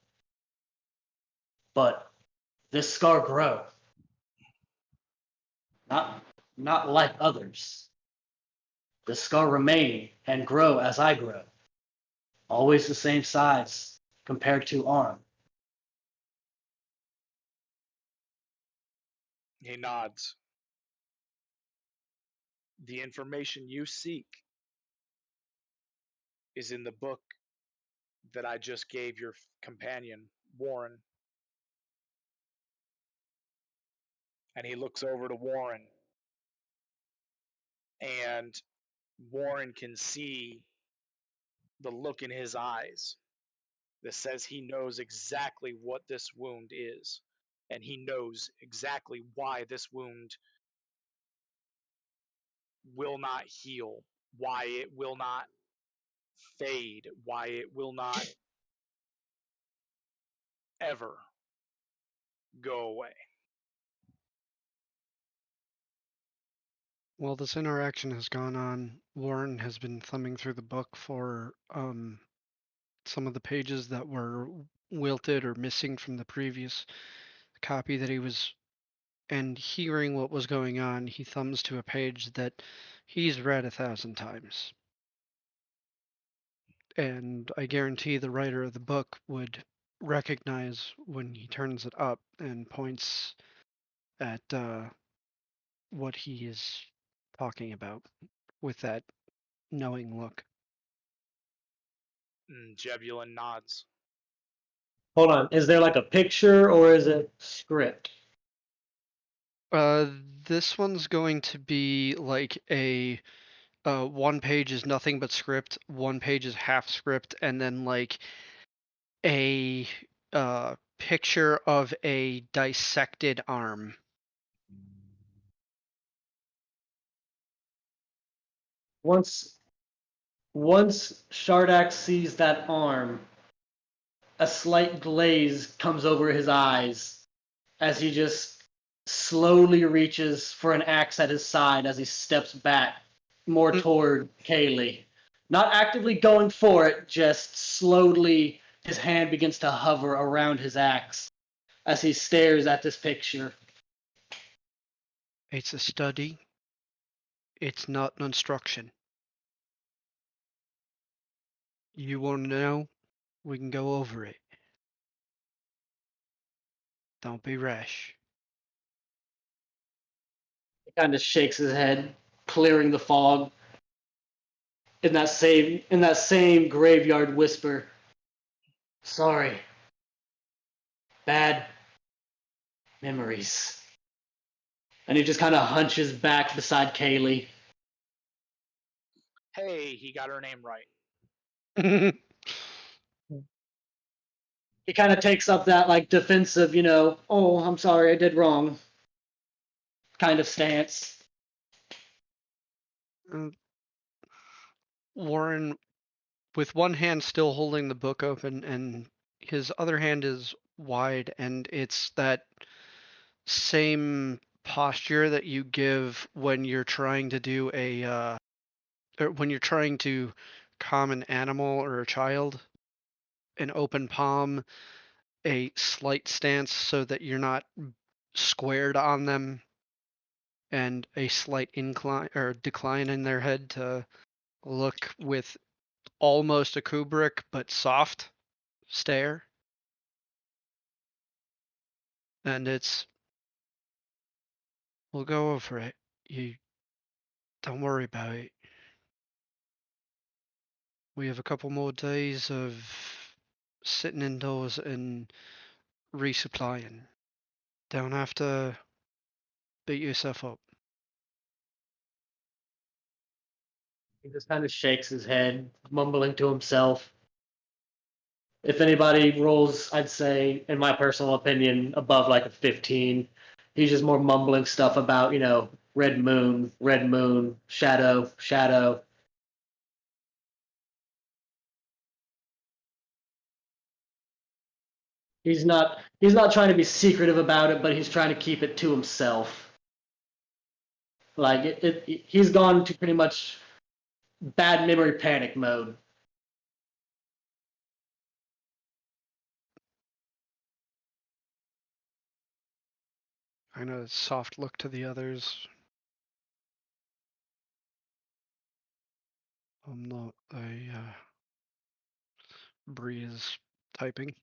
But this scar grow. Not like others. The scar remain and grow as I grow. Always the same size compared to arm. He nods. The information you seek is in the book that I just gave your companion, Warren. And he looks over to Warren, and Warren can see the look in his eyes that says he knows exactly what this wound is, and he knows exactly why this wound will not heal, why it will not fade, why it will not ever go away. While this interaction has gone on, Warren has been thumbing through the book for some of the pages that were wilted or missing from the previous copy that he was, and hearing what was going on, he thumbs to a page that he's read 1,000 times. And I guarantee the writer of the book would recognize when he turns it up and points at what he is talking about with that knowing look. Jebulin nods. Hold on. Is there like a picture or is it script? This one's going to be like a one page is nothing but script, one page is half script, and then like a picture of a dissected arm. Once Shardak sees that arm, a slight glaze comes over his eyes as he just slowly reaches for an axe at his side as he steps back more toward Kaylee. Not actively going for it, just slowly his hand begins to hover around his axe as he stares at this picture. It's a study. It's not an instruction. You want to know? We can go over it. Don't be rash. He kind of shakes his head, clearing the fog. In that same graveyard whisper. Sorry. Bad memories. And he just kind of hunches back beside Kaylee. Hey, he got her name right. He he kind of takes up that like defensive, oh, I'm sorry, I did wrong kind of stance. Warren, with one hand still holding the book open and his other hand is wide, and it's that same posture that you give when you're trying to do or when you're trying to calm an animal or a child. An open palm, a slight stance so that you're not squared on them, and a slight incline or decline in their head to look with almost a Kubrick but soft stare. And we'll go over it. You don't worry about it. We have a couple more days of sitting indoors and resupplying. Don't have to beat yourself up. He just kind of shakes his head, mumbling to himself. If anybody rolls, I'd say, in my personal opinion, above like a 15, he's just more mumbling stuff about, red moon, shadow, shadow. He's not trying to be secretive about it, but he's trying to keep it to himself. Like he's gone to pretty much bad memory panic mode. Kind of soft look to the others. I'm not a breeze typing.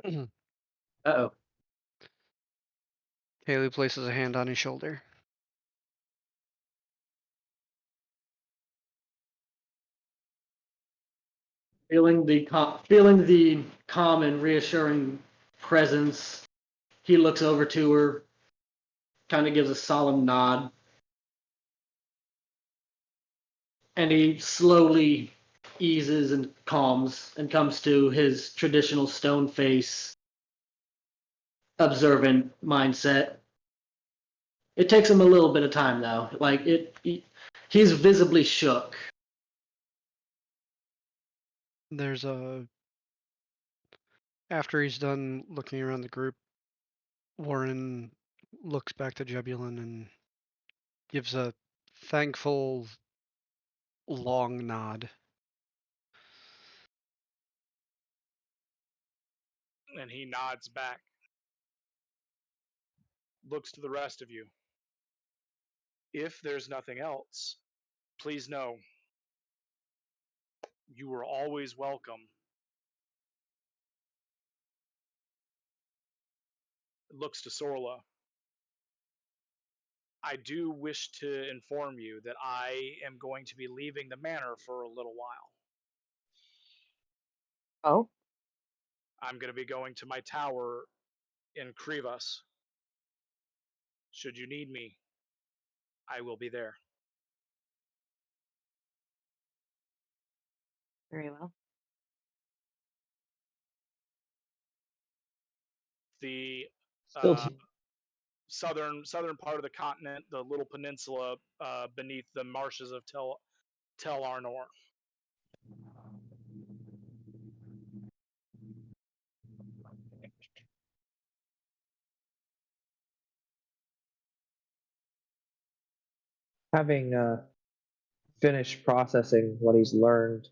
Uh-oh. Haley places a hand on his shoulder. Feeling the calm and reassuring presence, he looks over to her, kind of gives a solemn nod, and he slowly eases and calms and comes to his traditional stone face, observant mindset. It takes him a little bit of time though. He's visibly shook. There's after he's done looking around the group, Warren looks back to Jebulin and gives a thankful long nod. And he nods back, looks to the rest of you. If there's nothing else, please know you were always welcome. Looks to Sorla. I do wish to inform you that I am going to be leaving the manor for a little while. Oh, I'm going to be going to my tower in Krivas. Should you need me, I will be there. very well. The Still, southern part of the continent, the little peninsula beneath the marshes of Tel Arnor. having finished processing what he's learned,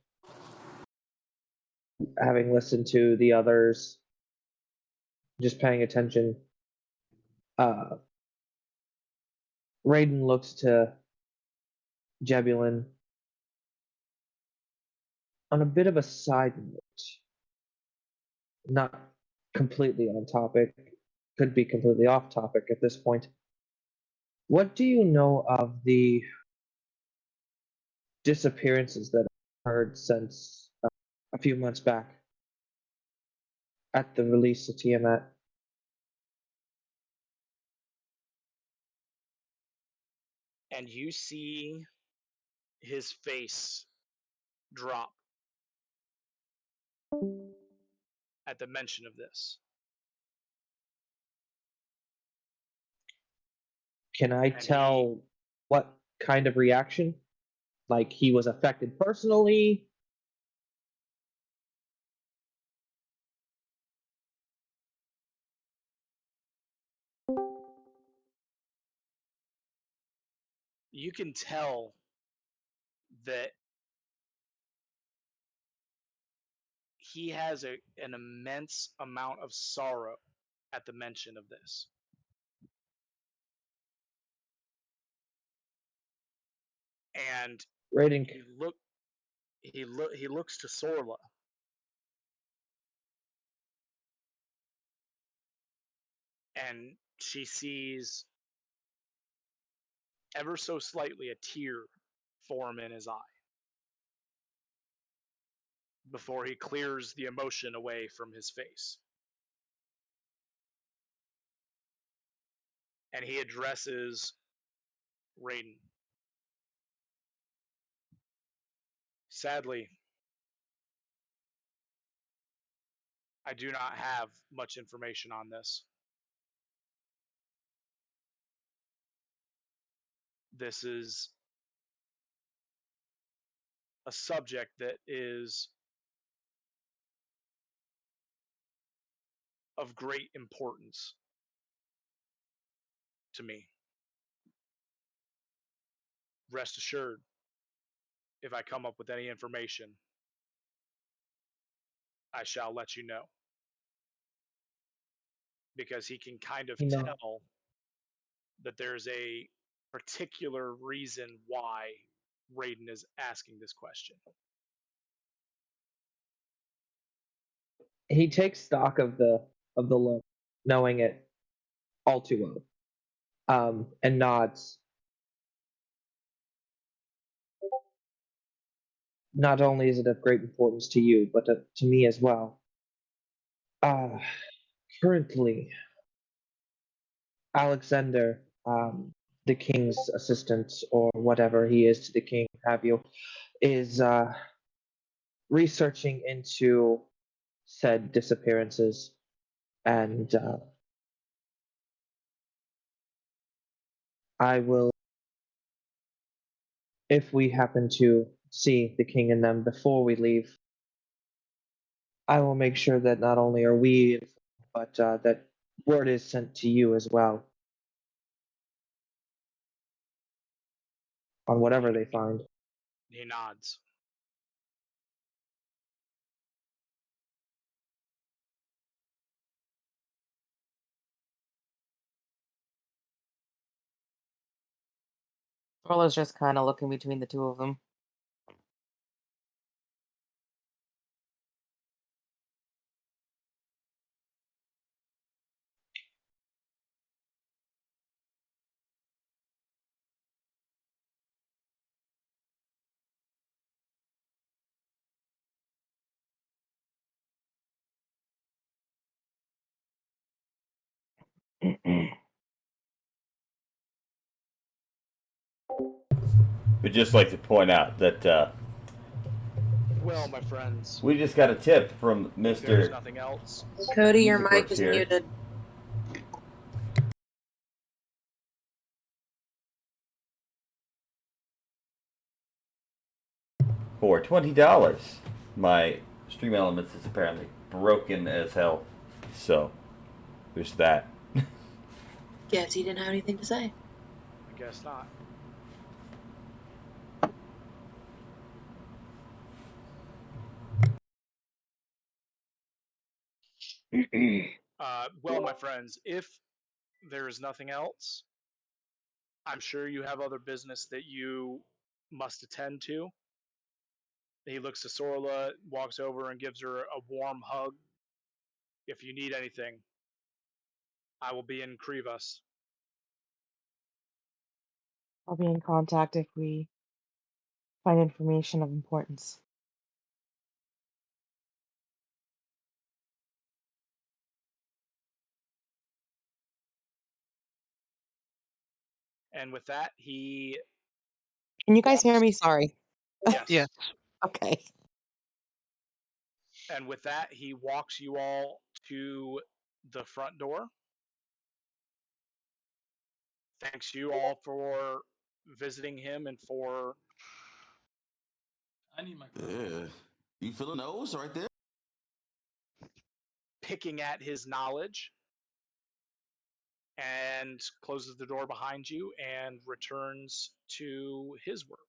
having listened to the others, just paying attention, uh, Raiden looks to Jebulin on a bit of a side note, not completely on topic, could be completely off topic at this point. What do you know of the disappearances that I've heard since a few months back at the release of Tiamat? And you see his face drop. at the mention of this. Can I tell what kind of reaction? Like he was affected personally? You can tell that he has an immense amount of sorrow at the mention of this. And Raiden, he looks to Sorla. And she sees ever so slightly a tear form in his eye before he clears the emotion away from his face. And he addresses Raiden. Sadly, I do not have much information on this. This is a subject that is of great importance to me. Rest assured, if I come up with any information, I shall let you know. Because he can kind of tell that there's a particular reason why Raiden is asking this question. he takes stock of the look, knowing it all too well, and nods. Not only is it of great importance to you, but to me as well. Currently, Alexander, the king's assistant, or whatever he is to the king, have you, is researching into said disappearances, and I will, if we happen to see the king and them before we leave, I will make sure that not only are we informed, but that word is sent to you as well on whatever they find. He nods. Orla's just kind of looking between the two of them. We'd just like to point out that Well, my friends, we just got a tip from if there's Mr. nothing else, Cody, your Music mic Works is here. muted. For $20. My Stream Elements is apparently broken as hell. So, there's that. Guess he didn't have anything to say. I guess not. Well, my friends, if there is nothing else, I'm sure you have other business that you must attend to. He looks to Sorla, walks over and gives her a warm hug. If you need anything, I will be in Krivas. I'll be in contact if we find information of importance. And with that, he Can you guys hear walks. me? Sorry. Yes. Yes. Okay. And with that, he walks you all to the front door. Thanks you all for visiting him and for I need my. Yeah. You feel the nose right there? picking at his knowledge, and closes the door behind you and returns to his work.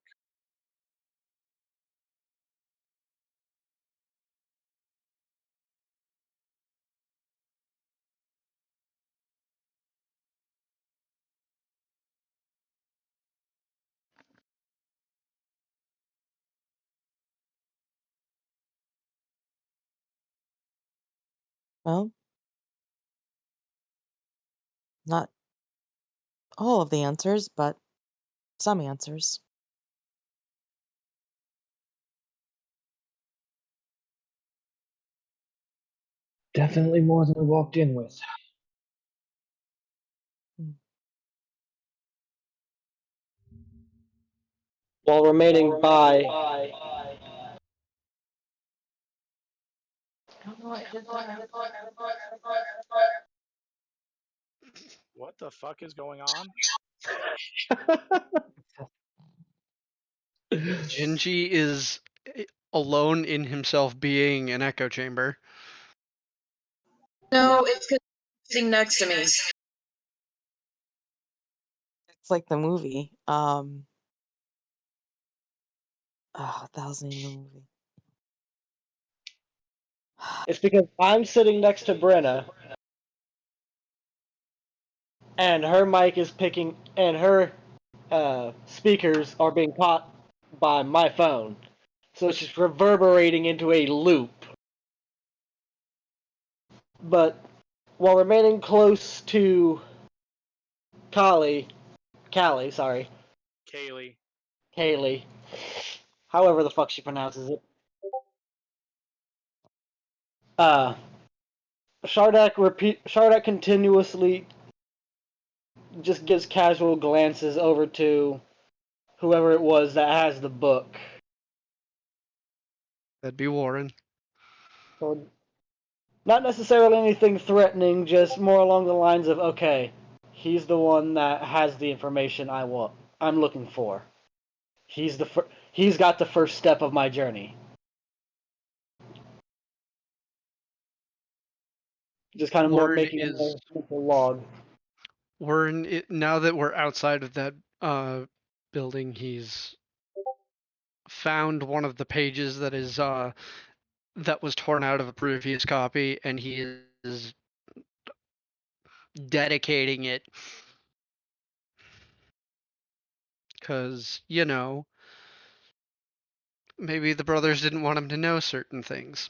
Well, not all of the answers, but some answers. Definitely more than we walked in with. While remaining by. What the fuck is going on? Gingy is alone in himself being an echo chamber. No, it's 'cause he's sitting next to me. It's like the movie. Oh, that wasn't even the movie. It's because I'm sitting next to Brenna, and her mic is picking, and her speakers are being caught by my phone. So it's just reverberating into a loop. But while remaining close to Callie, sorry, Kaylee, however the fuck she pronounces it, Shardak continuously just gives casual glances over to whoever it was that has the book. That'd be Warren. So, not necessarily anything threatening, just more along the lines of, okay, he's the one that has the information I'm looking for. He's got the first step of my journey. Just kind of Warren making a mental log. Warren, now that we're outside of that building, he's found one of the pages that is that was torn out of a previous copy, and he is dedicating it because, maybe the brothers didn't want him to know certain things.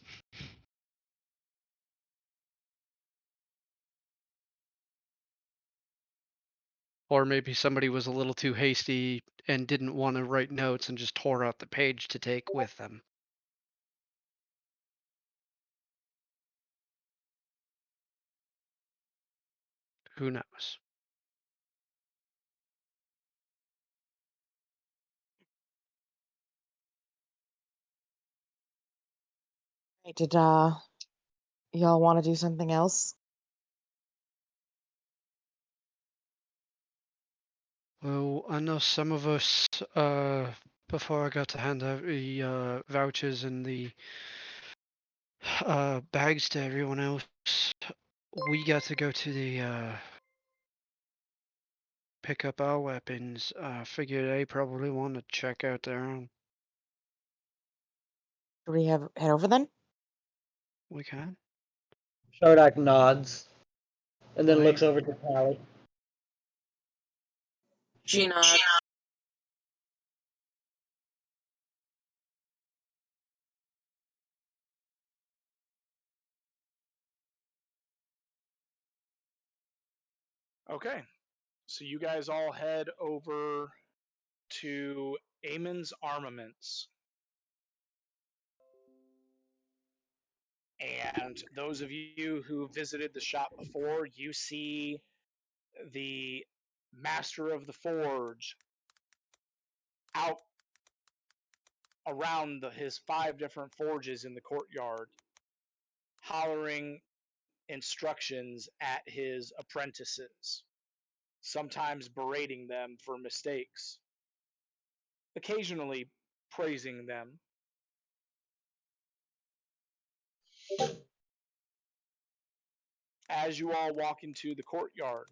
Or maybe somebody was a little too hasty and didn't want to write notes and just tore out the page to take with them. Who knows? Hey, did y'all want to do something else? Well, I know some of us, before I got to hand out the vouchers and the bags to everyone else, we got to go to the pick up our weapons. Figure they probably want to check out their own. Do we head over then? We can. Shardak nods, and then Right. looks over to Callie. She nods. Okay, so you guys all head over to Amon's Armaments. And those of you who visited the shop before, you see the master of the forge out around his 5 different forges in the courtyard, hollering instructions at his apprentices, sometimes berating them for mistakes, occasionally praising them. As you all walk into the courtyard,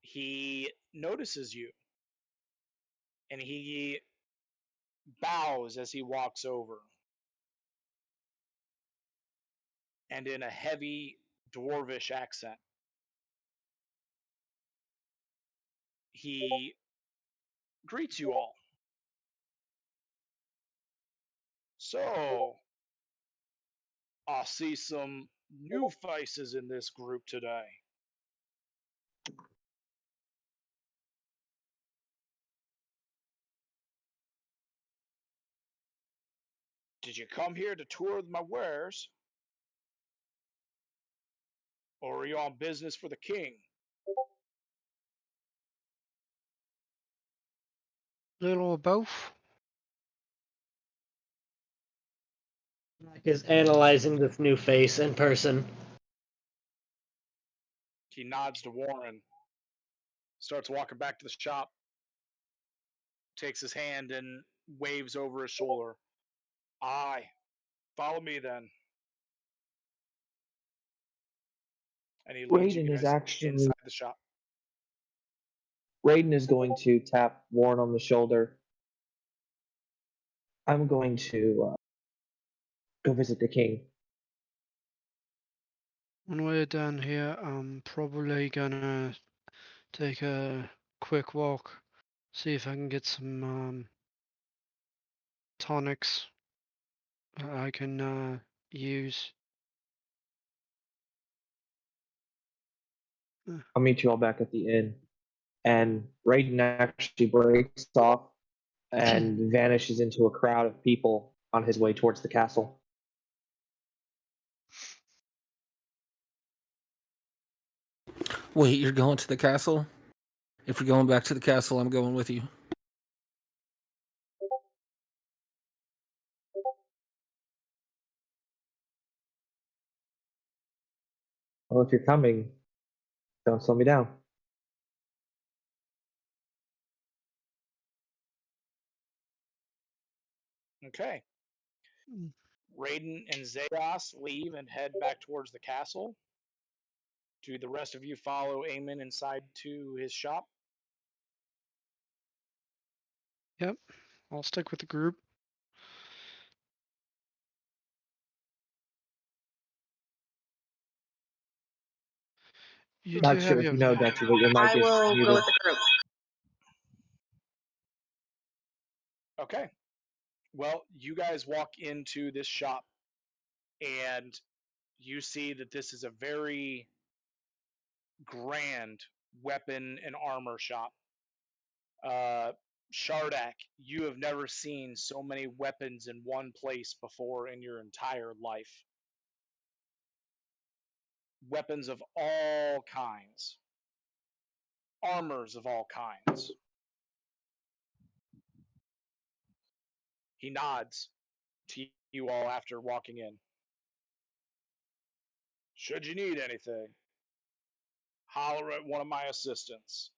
he notices you and he bows as he walks over. And in a heavy dwarvish accent, he greets you all. So, I see some new faces in this group today. Did you come here to tour my wares? Or are you on business for the king? Little of both. Is analyzing this new face in person. He nods to Warren, starts walking back to the shop, takes his hand and waves over his shoulder. Aye, follow me then. And he leads you Raiden is guys actually inside the shop. Raiden is going to tap Warren on the shoulder. I'm going to go visit the king. When we're done here, I'm probably gonna take a quick walk, see if I can get some tonics I can use. I'll meet you all back at the inn. And Raiden actually breaks off and vanishes into a crowd of people on his way towards the castle. Wait, you're going to the castle? If you're going back to the castle, I'm going with you. Well, if you're coming, don't slow me down. Okay. Raiden and Zeos leave and head back towards the castle. Do the rest of you follow Eamon inside to his shop? Yep, I'll stick with the group. You two Not sure have if your you know, Dutchy, but your mic I is will muted. go with the group. Okay. Well, you guys walk into this shop and you see that this is a very grand weapon and armor shop. Shardak, you have never seen so many weapons in one place before in your entire life. Weapons of all kinds, armors of all kinds. He nods to you all after walking in. Should you need anything, holler at one of my assistants.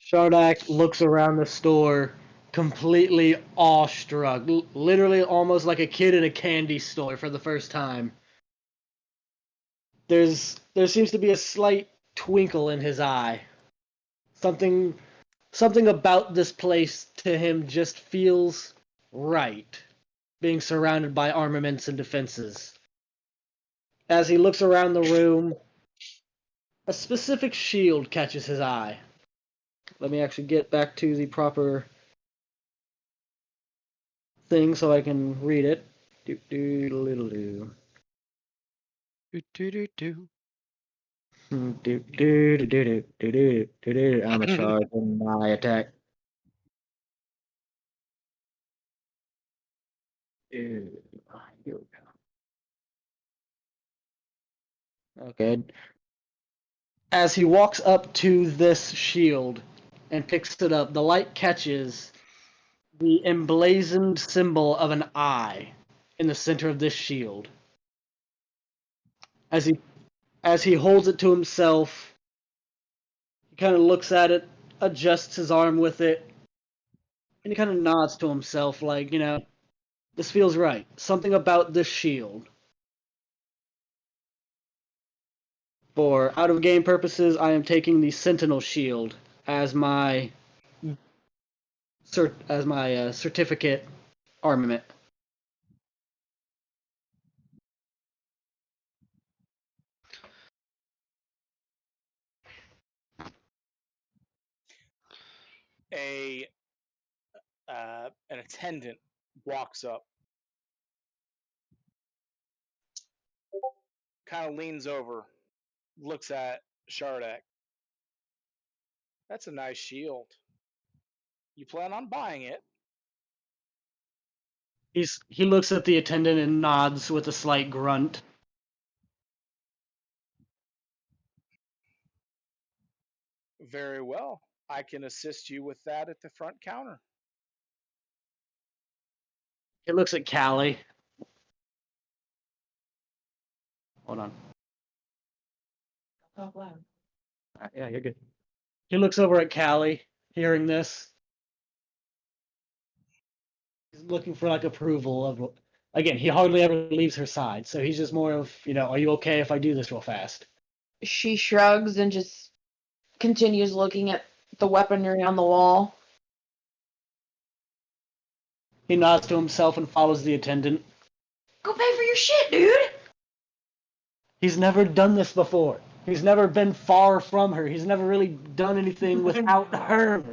Shardak looks around the store, completely awestruck, literally almost like a kid in a candy store for the first time. There seems to be a slight twinkle in his eye. Something about this place to him just feels right, being surrounded by armaments and defenses. As he looks around the room, a specific shield catches his eye. Let me actually get back to the proper thing so I can read it. Do do little do. Do do do do. Do do do do do do do do. I'm a charge in my attack. Here we go. Okay. As he walks up to this shield and picks it up, the light catches the emblazoned symbol of an eye in the center of this shield. As he holds it to himself, he kind of looks at it, adjusts his arm with it, and he kind of nods to himself like, this feels right. Something about this shield. For out-of-game purposes, I am taking the Sentinel Shield as my certificate armament. An attendant walks up, kind of leans over, looks at Shardak. That's a nice shield. You plan on buying it? He looks at the attendant and nods with a slight grunt. Very well. I can assist you with that at the front counter. He looks at Callie. Hold on. Talk loud. Yeah, you're good. He looks over at Callie, hearing this. He's looking for like approval of. Again, he hardly ever leaves her side, so he's just more of, are you okay if I do this real fast? She shrugs and just continues looking at the weaponry on the wall. He nods to himself and follows the attendant. Go pay for your shit, dude! He's never done this before. He's never been far from her. He's never really done anything without her.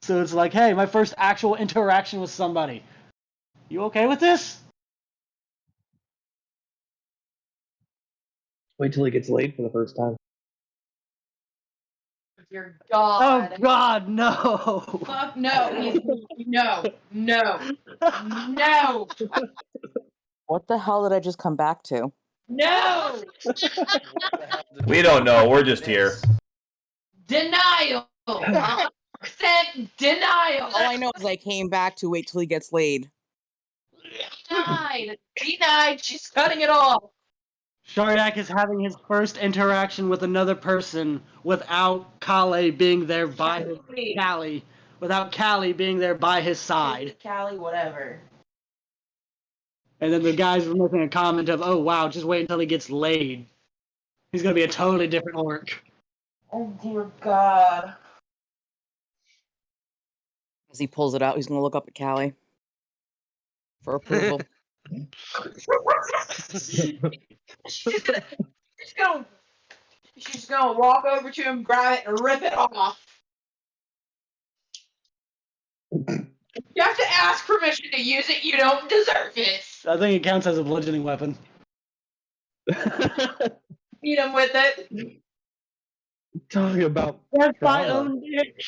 So it's like, hey, my first actual interaction with somebody. You okay with this? Wait till he gets laid for the first time. Dear God. Oh God, no! Fuck no. No. What the hell did I just come back to? No. What the hell did We you don't know. We're miss? just here. Denial. 100% denial. All I know is I came back to wait till he gets laid. Denied. She's cutting it off. Shardak is having his first interaction with another person without Kale being there by his Callie. Without Callie being there by his side. Callie, whatever. And then the guys were making a comment of, oh wow, just wait until he gets laid. He's gonna be a totally different orc. Oh dear God. As he pulls it out, he's gonna look up at Callie for approval. She's gonna walk over to him, grab it, and rip it off. You have to ask permission to use it. You don't deserve it. I think it counts as a bludgeoning weapon. Beat him with it. Talking about That's my trauma. own dick.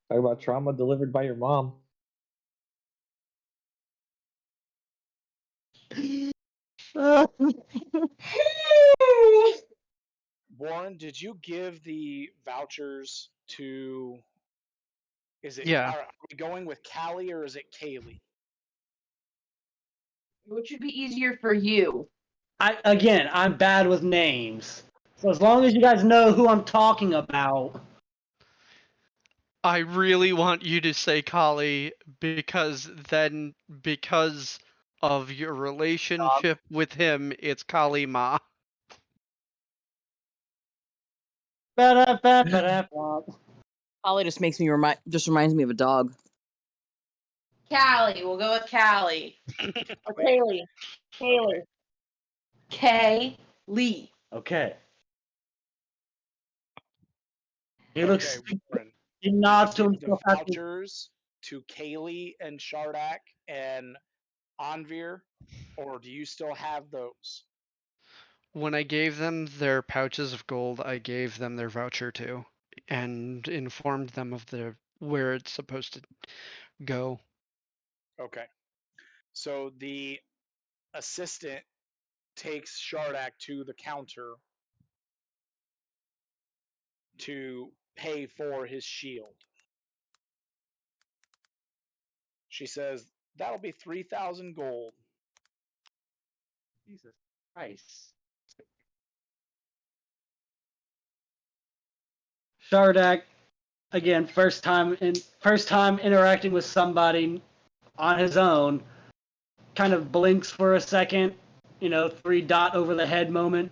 Talking about trauma delivered by your mom. Warren, did you give the vouchers to? Is it? Yeah. Are we going with Callie or is it Kaylee? Which would be easier for you? I'm bad with names. So as long as you guys know who I'm talking about. I really want you to say Kali because of your relationship with him, it's Kali Ma. Holly just makes me reminds me of a dog. Callie. We'll go with Callie. Or Kaylee. Kaylee. Okay. He looks. Okay, Warren, He nods to give the himself. After, vouchers to Kaylee and Shardak and Anvir, or do you still have those? When I gave them their pouches of gold, I gave them their voucher too, and informed them of where it's supposed to go. Okay. So the assistant takes Shardak to the counter to pay for his shield. She says, that'll be 3,000 gold. Jesus Christ. Shardak, again, first time interacting with somebody on his own, kind of blinks for a second, 3-dot over the head moment.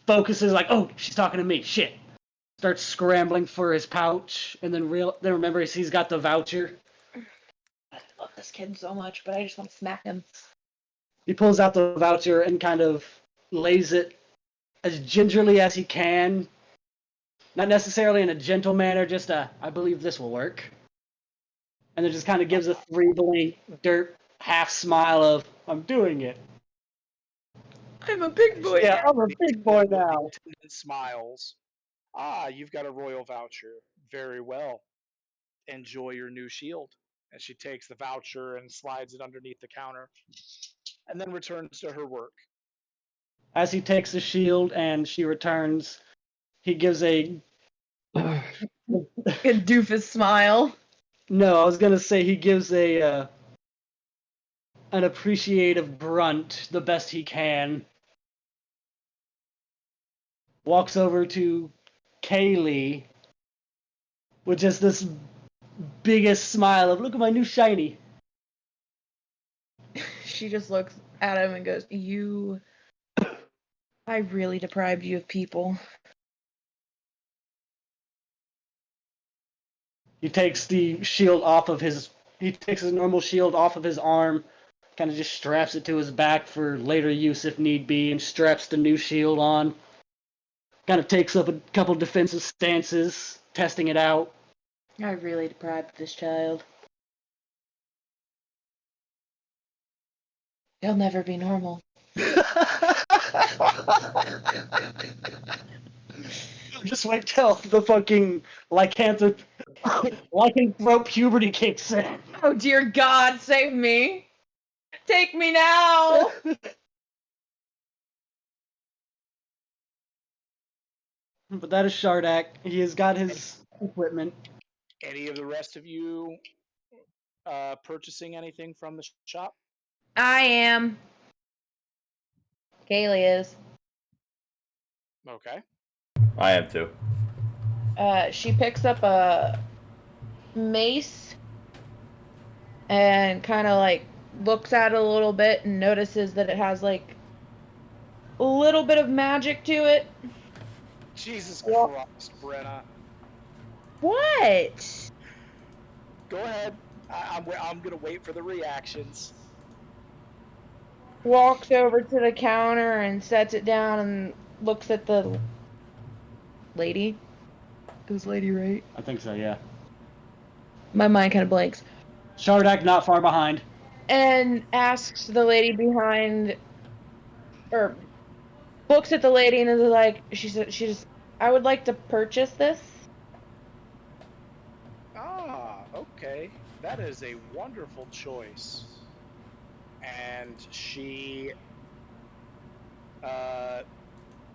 Focuses like, oh, she's talking to me. Shit. Starts scrambling for his pouch, and then remembers he's got the voucher. I love this kid so much, but I just want to smack him. He pulls out the voucher and kind of lays it as gingerly as he can. Not necessarily in a gentle manner, just I believe this will work. And then just kind of gives a 3-blink dirt half smile of, I'm doing it. I'm a big boy. Yeah, I'm a big boy The now. attendant smiles. Ah, you've got a royal voucher. Very well. Enjoy your new shield. And she takes the voucher and slides it underneath the counter, and then returns to her work. As he takes the shield and she returns, he gives a doofus smile. No, I was gonna say he gives an appreciative grunt, the best he can. Walks over to Kaylee with just this biggest smile of, look at my new shiny. She just looks at him and goes, I really deprived you of people. He takes the shield off of his normal shield off of his arm, kind of just straps it to his back for later use if need be, and straps the new shield on. Kind of takes up a couple defensive stances, testing it out. I really deprived this child. He'll never be normal. Just wait till the fucking lycanthrope puberty kicks in. Oh dear God, save me! Take me now! But that is Shardak. He has got his equipment. Any of the rest of you purchasing anything from the shop? I am. Kaylee is. Okay. I am too. She picks up a mace and kind of like looks at it a little bit and notices that it has like a little bit of magic to it. Jesus Christ, Brenna. What? Go ahead. I'm gonna wait for the reactions. Walks over to the counter and sets it down and looks at the lady. It was lady, right? I think so, yeah. My mind kind of blanks. Shardak not far behind. And asks the lady behind, or looks at the lady and is like, she's, I would like to purchase this. Ah, okay. That is a wonderful choice. And she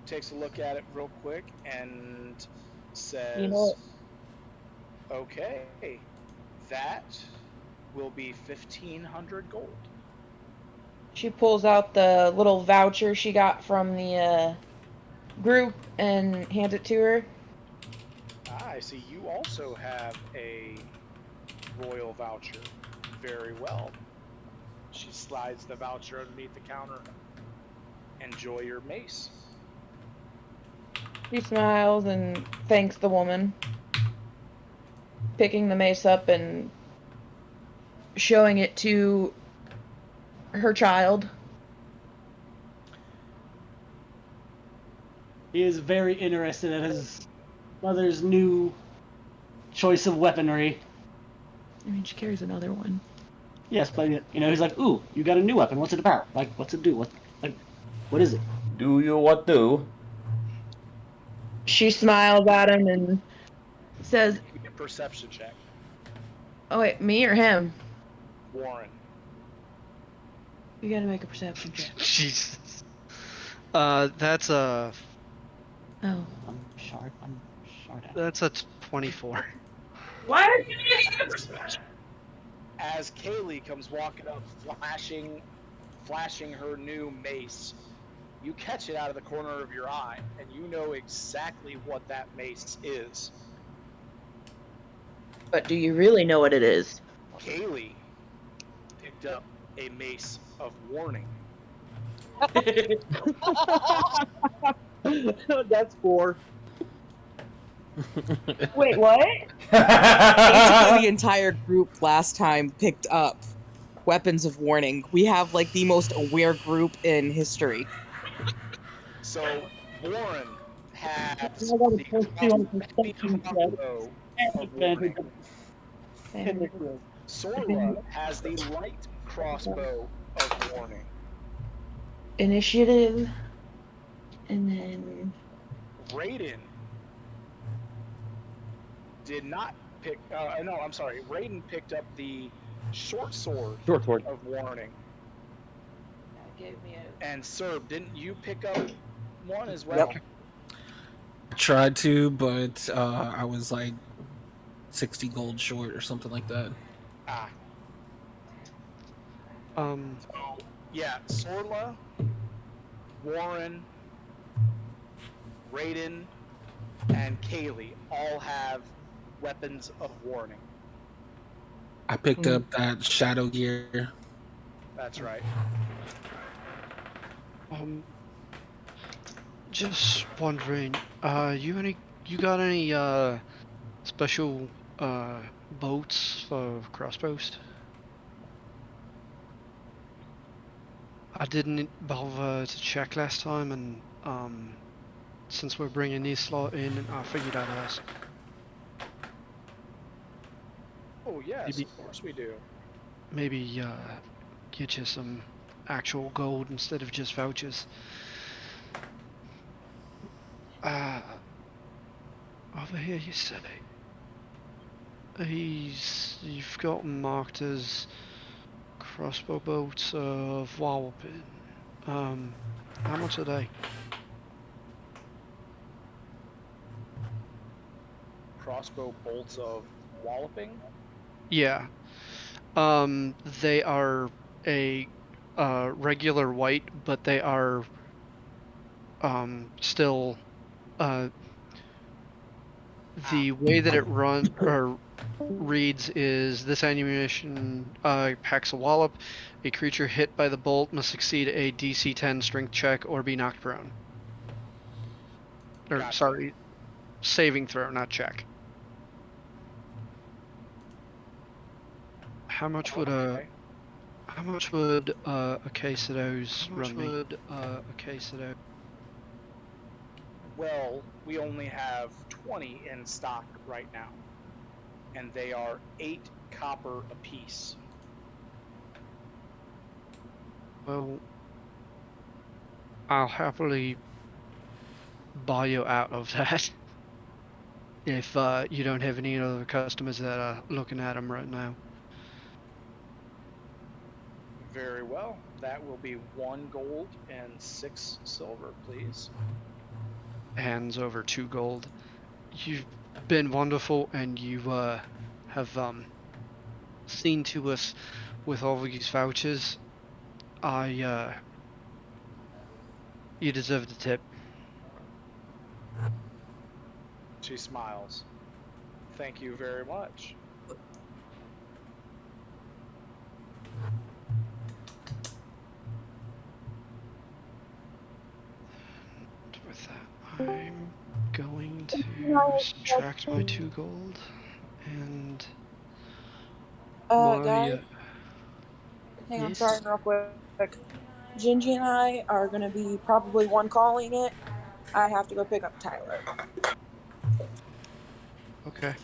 takes a look at it real quick and says, You know, okay, that will be 1,500 gold. she pulls out the little voucher she got from the group and hands it to her. Ah, I see you also have a royal voucher. Very well. She slides the voucher underneath the counter. Enjoy your mace. She smiles and thanks the woman, picking the mace up and showing it to her child. He is very interested in his mother's new choice of weaponry. I mean, she carries another one. Yes, but he's like, ooh, you got a new weapon. What's it about? Like, what's it do? What is it? Do you what do? She smiles at him and says, Give me a perception check. oh wait, me or him? Warren. You gotta make a perception check. Jesus. That's a. Oh. I'm That's a 24. Why are you doing As Kaylee comes walking up, flashing her new mace, you catch it out of the corner of your eye, and you know exactly what that mace is. But do you really know what it is? Kaylee picked up a mace of warning. That's 4. Wait, what? Basically, the entire group last time picked up weapons of warning. We have like the most aware group in history. So Warren has I got a the plus 2 on heavy perception check. crossbow of warning. And Sorla has the light crossbow of warning. Initiative. And then Raiden did not pick. No, I'm sorry. Raiden picked up the short sword Short sword. of warning. that gave me a And Serb, didn't you pick up one as well? Yep. I tried to, but I was like 60 gold short or something like that. Ah, Um, so yeah, Sorla, Warren, Raiden, and Kaylee all have weapons of warning. I picked up that shadow gear. That's right. just wondering, you got any special boats for crossbows? I didn't bother to check last time, and since we're bringing this slot in, I figured I'd ask. Oh yes, Maybe- of course we do. Maybe get you some actual gold instead of just vouchers. Over here, you say. You've got 'em marked as crossbow bolts of Walloping. How much are they? Crossbow bolts of walloping. Yeah. They are a regular white, but they are still the way that it reads is this ammunition packs a wallop. A creature hit by the bolt must succeed a DC 10 strength check or be knocked prone. Or Gotcha. sorry, saving throw, not check. How much would a case of those run me? Well, we only have 20 in stock right now, and they are 8 copper apiece. Well, I'll happily buy you out of that if you don't have any other customers that are looking at them right now. Very well. That will be 1 gold and 6 silver, please. Hands over 2 gold. You've been wonderful, and you have seen to us with all these vouchers. You deserve the tip. She smiles. Thank you very much. With that, I'm going to subtract my 2 gold and Guys, hang on, yes? sorry, real quick. Gingy and I are gonna be probably one calling it. I have to go pick up Tyler. Okay.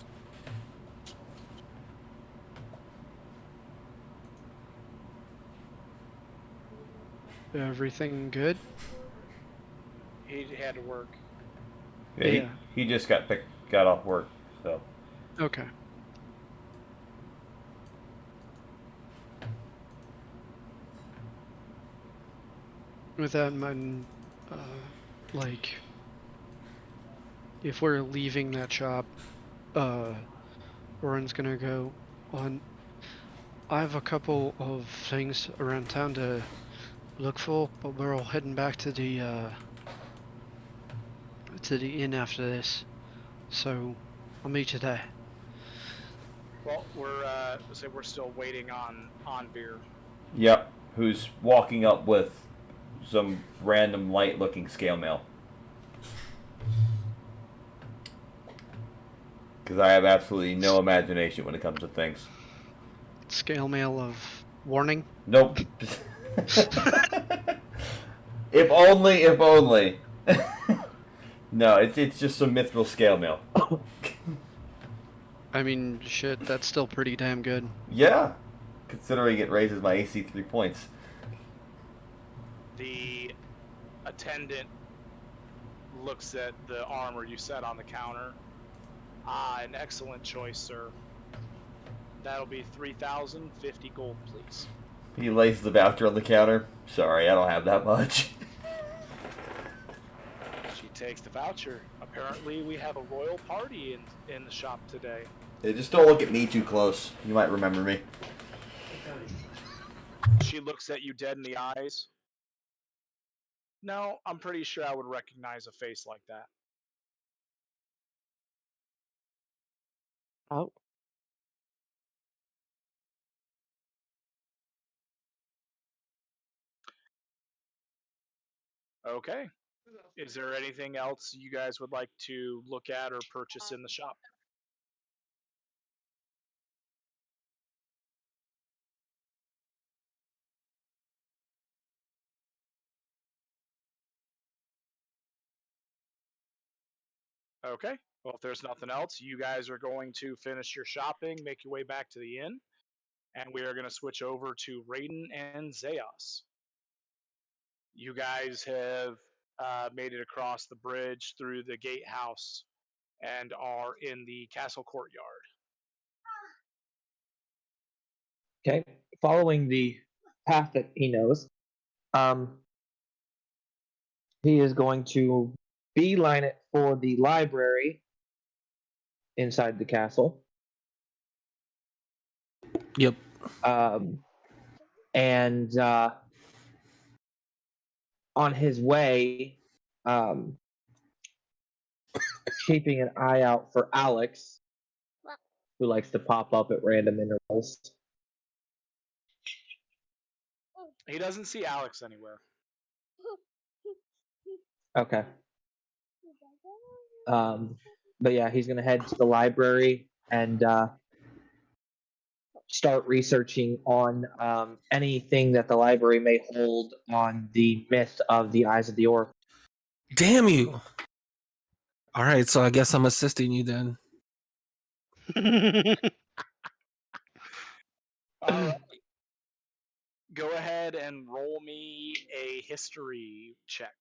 Everything good? He had to work. Yeah, he just got off work, so. Okay. With that in mind, like, if we're leaving that shop, Orland's gonna go on. I have a couple of things around town to look for, but we're all heading back to the inn after this. So I'll meet you there. Well, we're still waiting on beer. Yep. Who's walking up with some random light-looking scale mail? Because I have absolutely no imagination when it comes to things. Scale mail of warning. Nope. If only, if only. No, it's just some mithril scale mail. I mean, shit, that's still pretty damn good. Yeah, considering it raises my AC 3 points. The attendant looks at the armor you set on the counter. Ah, an excellent choice, sir. That'll be 3,050 gold, please. He lays the voucher on the counter. Sorry, I don't have that much. She takes the voucher. Apparently, we have a royal party in the shop today. Hey, just don't look at me too close. You might remember me. She looks at you dead in the eyes. No, I'm pretty sure I would recognize a face like that. Oh. Okay. Is there anything else you guys would like to look at or purchase in the shop? Okay. Well, if there's nothing else, you guys are going to finish your shopping, make your way back to the inn, and we are going to switch over to Raiden and Zeos. You guys have made it across the bridge through the gatehouse and are in the castle courtyard. Okay, following the path that he knows, he is going to beeline it for the library inside the castle. Yep. And on his way, keeping an eye out for Alex, who likes to pop up at random intervals. He doesn't see Alex anywhere. Okay. But yeah, he's gonna head to the library and start researching on anything that the library may hold on the myth of the Eyes of the Oracle. Damn you! All right, so I guess I'm assisting you then. All right. Go ahead and roll me a history check.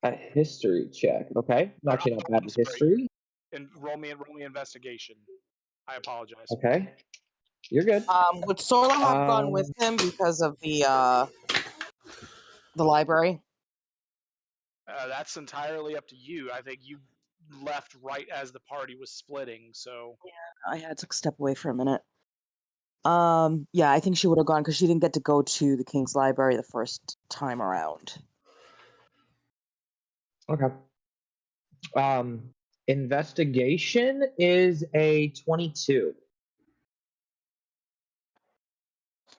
A history check, okay? I'm actually not bad at history. And roll me investigation. I apologize. Okay, you're good. Would Sorla have gone with him because of the library? That's entirely up to you. I think you left right as the party was splitting, so. Yeah, I had to step away for a minute. Yeah, I think she would have gone because she didn't get to go to the King's Library the first time around. Okay. Investigation is a 22.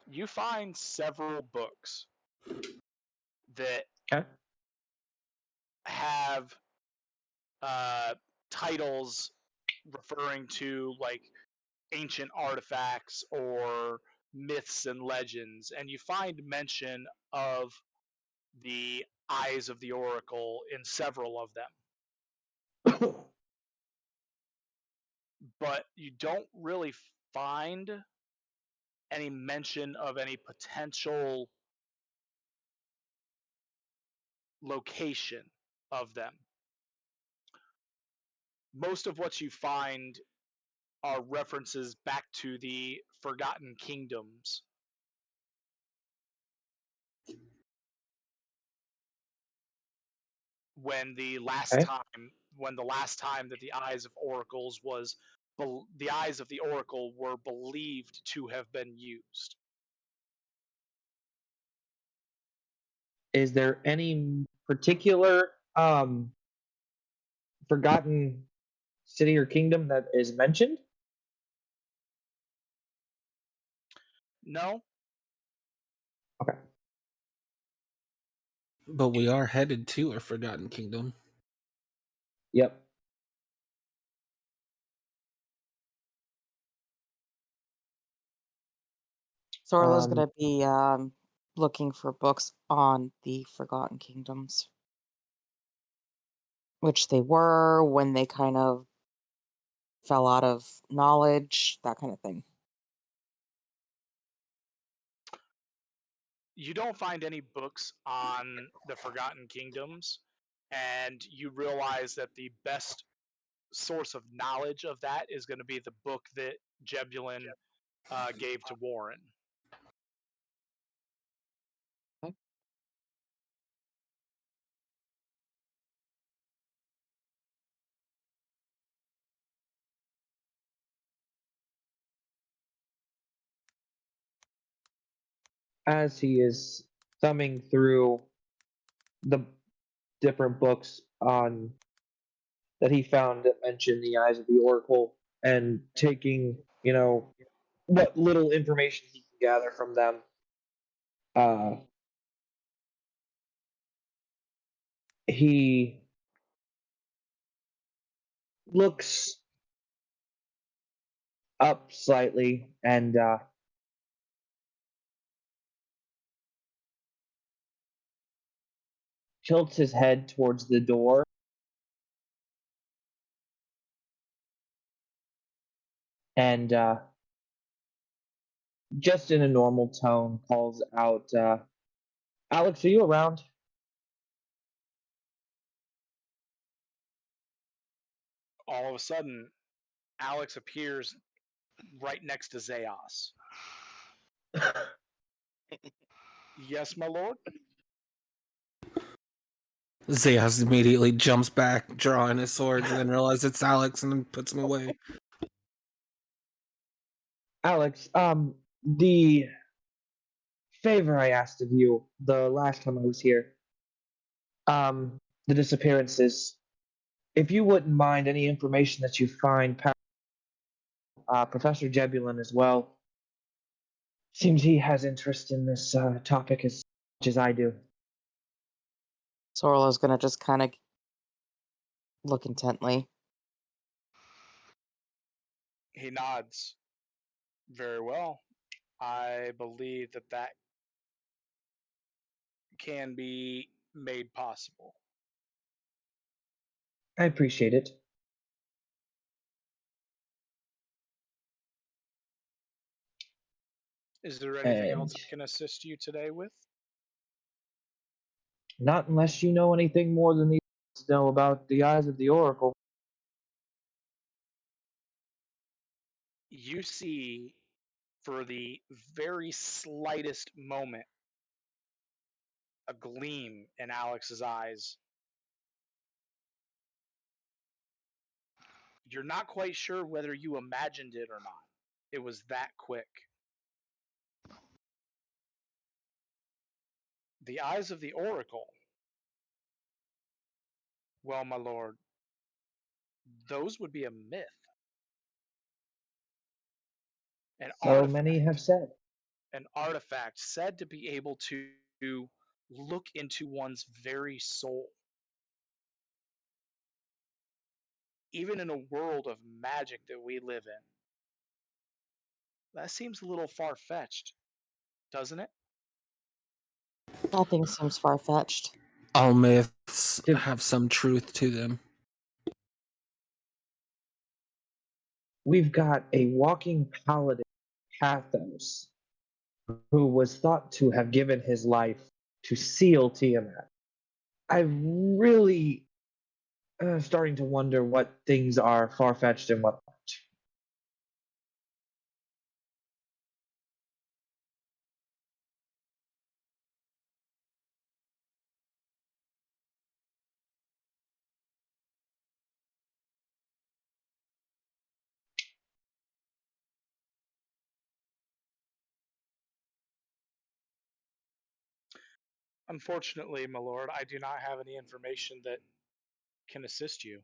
You find several books that have titles referring to like ancient artifacts or myths and legends, and you find mention of the Eyes of the Oracle in several of them. But you don't really find any mention of any potential location of them. Most of what you find are references back to the Forgotten Kingdoms. when the last Okay. time that the eyes of oracles was the eyes of the oracle were believed to have been used. Is there any particular forgotten city or kingdom that is mentioned? No, Okay. But we are headed to a Forgotten Kingdom. Yep. Sorla's gonna be looking for books on the Forgotten Kingdoms, which they were when they kind of fell out of knowledge, that kind of thing. you don't find any books on the Forgotten Kingdoms, and you realize that the best source of knowledge of that is going to be the book that Jebulin gave to Warren. As he is thumbing through the different books on that he found that mention the eyes of the oracle and taking, what little information he can gather from them. He looks up slightly and tilts his head towards the door and just in a normal tone calls out, Alex, are you around? All of a sudden, Alex appears right next to Zeos. Yes, my lord? Zeus immediately jumps back, drawing his swords, and then realizes it's Alex and then puts him away. Alex, the favor I asked of you the last time I was here, the disappearances. If you wouldn't mind any information that you find, Professor Jebulin as well. Seems he has interest in this topic as much as I do. Sorla's gonna just kind of look intently. He nods. Very well. I believe that can be made possible. I appreciate it. Is there anything And else I can assist you today with? not unless you know anything more than these know about the eyes of the oracle. You see, for the very slightest moment, a gleam in Alex's eyes. You're not quite sure whether you imagined it or not. It was that quick. The eyes of the oracle. Well, my lord, those would be a myth. An So many have said. artifact said to be able to look into one's very soul. Even in a world of magic that we live in. That seems a little far-fetched, doesn't it? Nothing seems far fetched. All myths have some truth to them. We've got a walking paladin, Pathos, who was thought to have given his life to seal Tiamat. I'm really starting to wonder what things are far-fetched and what aren't. Unfortunately, my lord, I do not have any information that can assist you.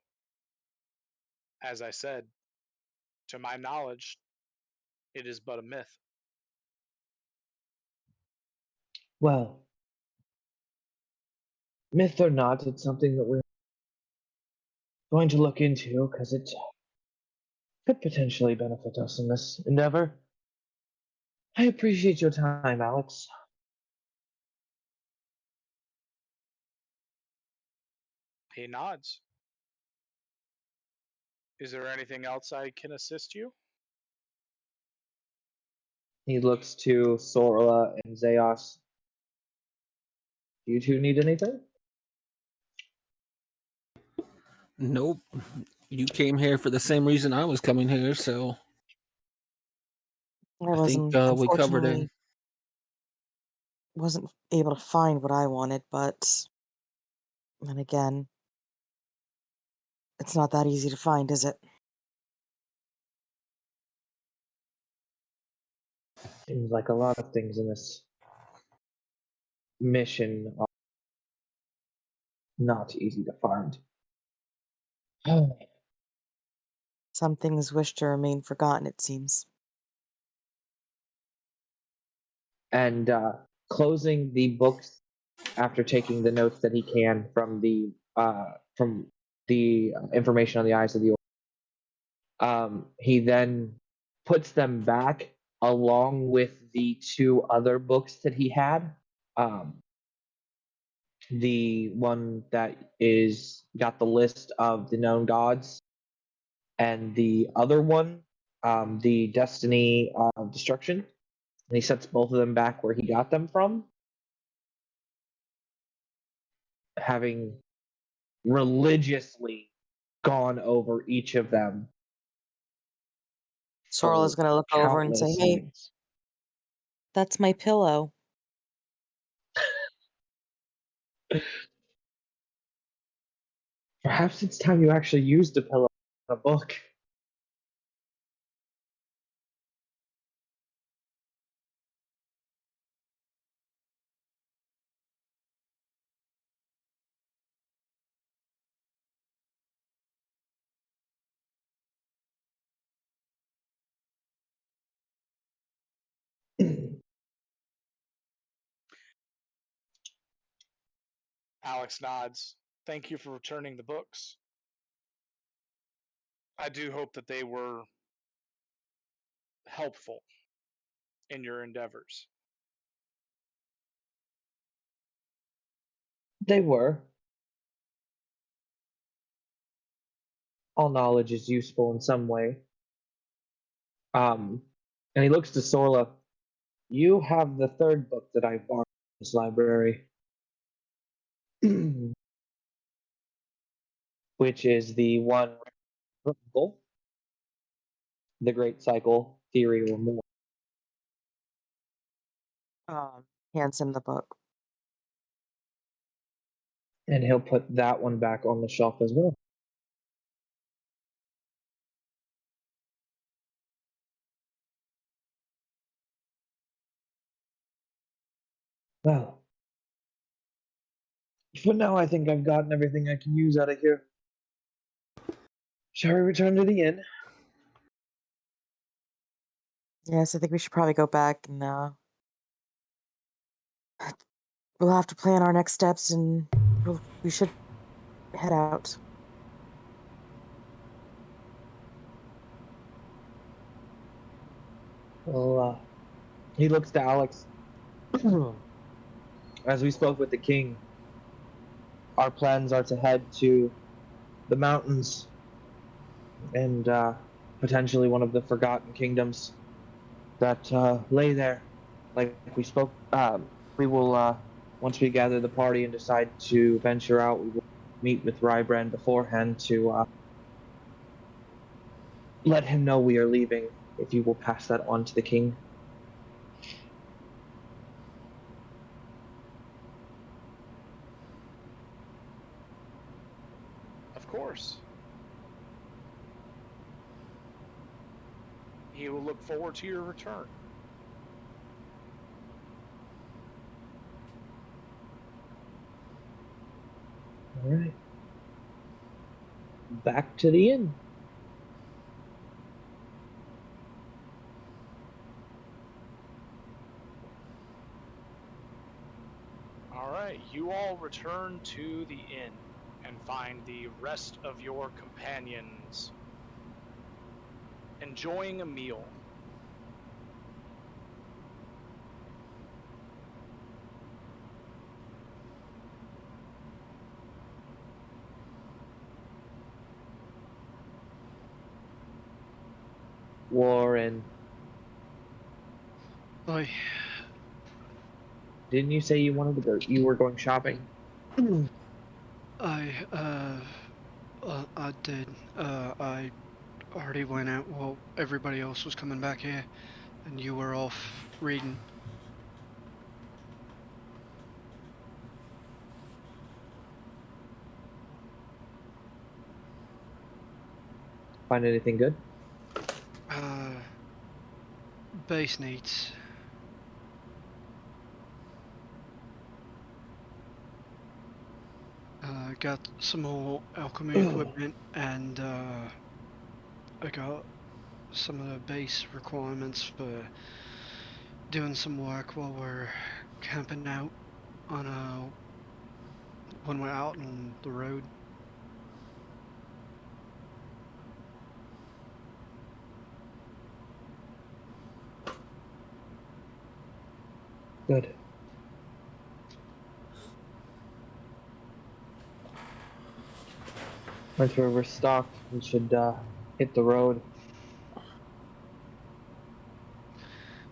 As I said, to my knowledge, it is but a myth. Well, myth or not, it's something that we're going to look into because it could potentially benefit us in this endeavor. I appreciate your time, Alex. He nods. Is there anything else I can assist you? He looks to Sorla and Zeos. Do you two need anything? Nope. You came here for the same reason I was coming here, so I I think wasn't, we covered it. unfortunately, wasn't able to find what I wanted, but then again, it's not that easy to find, is it? Seems like a lot of things in this mission are not easy to find. Some things wish to remain forgotten, it seems. And closing the books after taking the notes that he can from the information on the eyes of the he then puts them back along with the two other books that he had. The one that is got the list of the known gods, and the other one, the Destiny of Destruction. And he sets both of them back where he got them from, having religiously gone over each of them Sorla's for gonna look over and say, countless "Hey, nights. that's my pillow." Perhaps it's time you actually used a pillow in a book. Alex nods. Thank you for returning the books. I do hope that they were helpful in your endeavors. They were. All knowledge is useful in some way. And he looks to Sorla. You have the third book that I borrowed in this library, which is the one, the Great Cycle Theory or more. Hands him the book. And he'll put that one back on the shelf as well. Well, for now, I think I've gotten everything I can use out of here. Shall we return to the inn? Yes, I think we should probably go back and we'll have to plan our next steps, and we should head out. Well, he looks to Alex. As we spoke with the king, our plans are to head to the mountains and potentially one of the forgotten kingdoms that lay there. Like we spoke, we will once we gather the party and decide to venture out, we will meet with Rybrand beforehand to let him know we are leaving. If you will pass that on to the king. Of course. He will look forward to your return. All right. Back to the inn. All right, you all return to the inn and find the rest of your companions enjoying a meal. Warren, Oi, didn't you say you wanted to go? You were going shopping. I did. I already went out while everybody else was coming back here, and you were off reading. Find anything good? Base needs. Got some more alchemy equipment, and I got some of the base requirements for doing some work while we're camping out on when we're out on the road. Good. Once we're restocked, we should hit the road.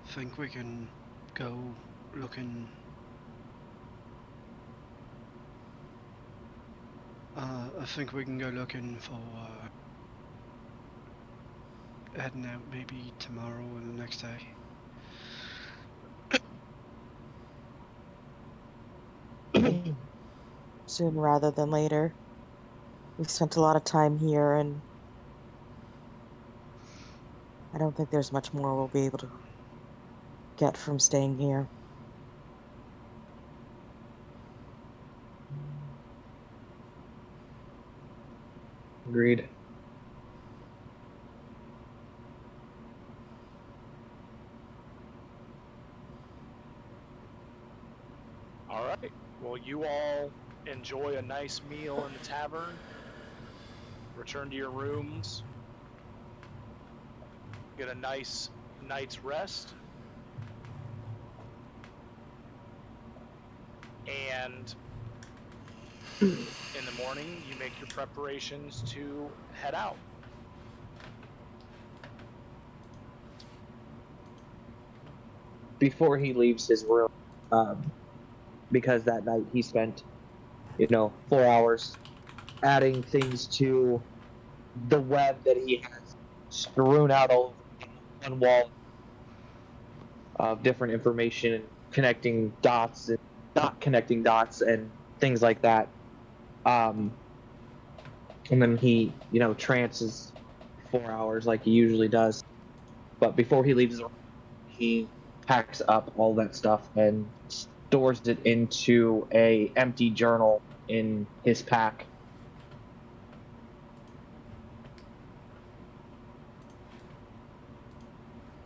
Think we can go looking. I think we can go looking for heading out maybe tomorrow or the next day. Soon rather than later. We've spent a lot of time here, and I don't think there's much more we'll be able to get from staying here. Agreed. All right. Well, you all enjoy a nice meal in the tavern. Return to your rooms. Get a nice night's rest. And in the morning, you make your preparations to head out. Before he leaves his room, because that night he spent, 4 hours adding things to the web that he has strewn out all over one wall of different information and connecting dots and not connecting dots and things like that. And then he, trances 4 hours like he usually does. But before he leaves the room, he packs up all that stuff and stores it into a empty journal in his pack.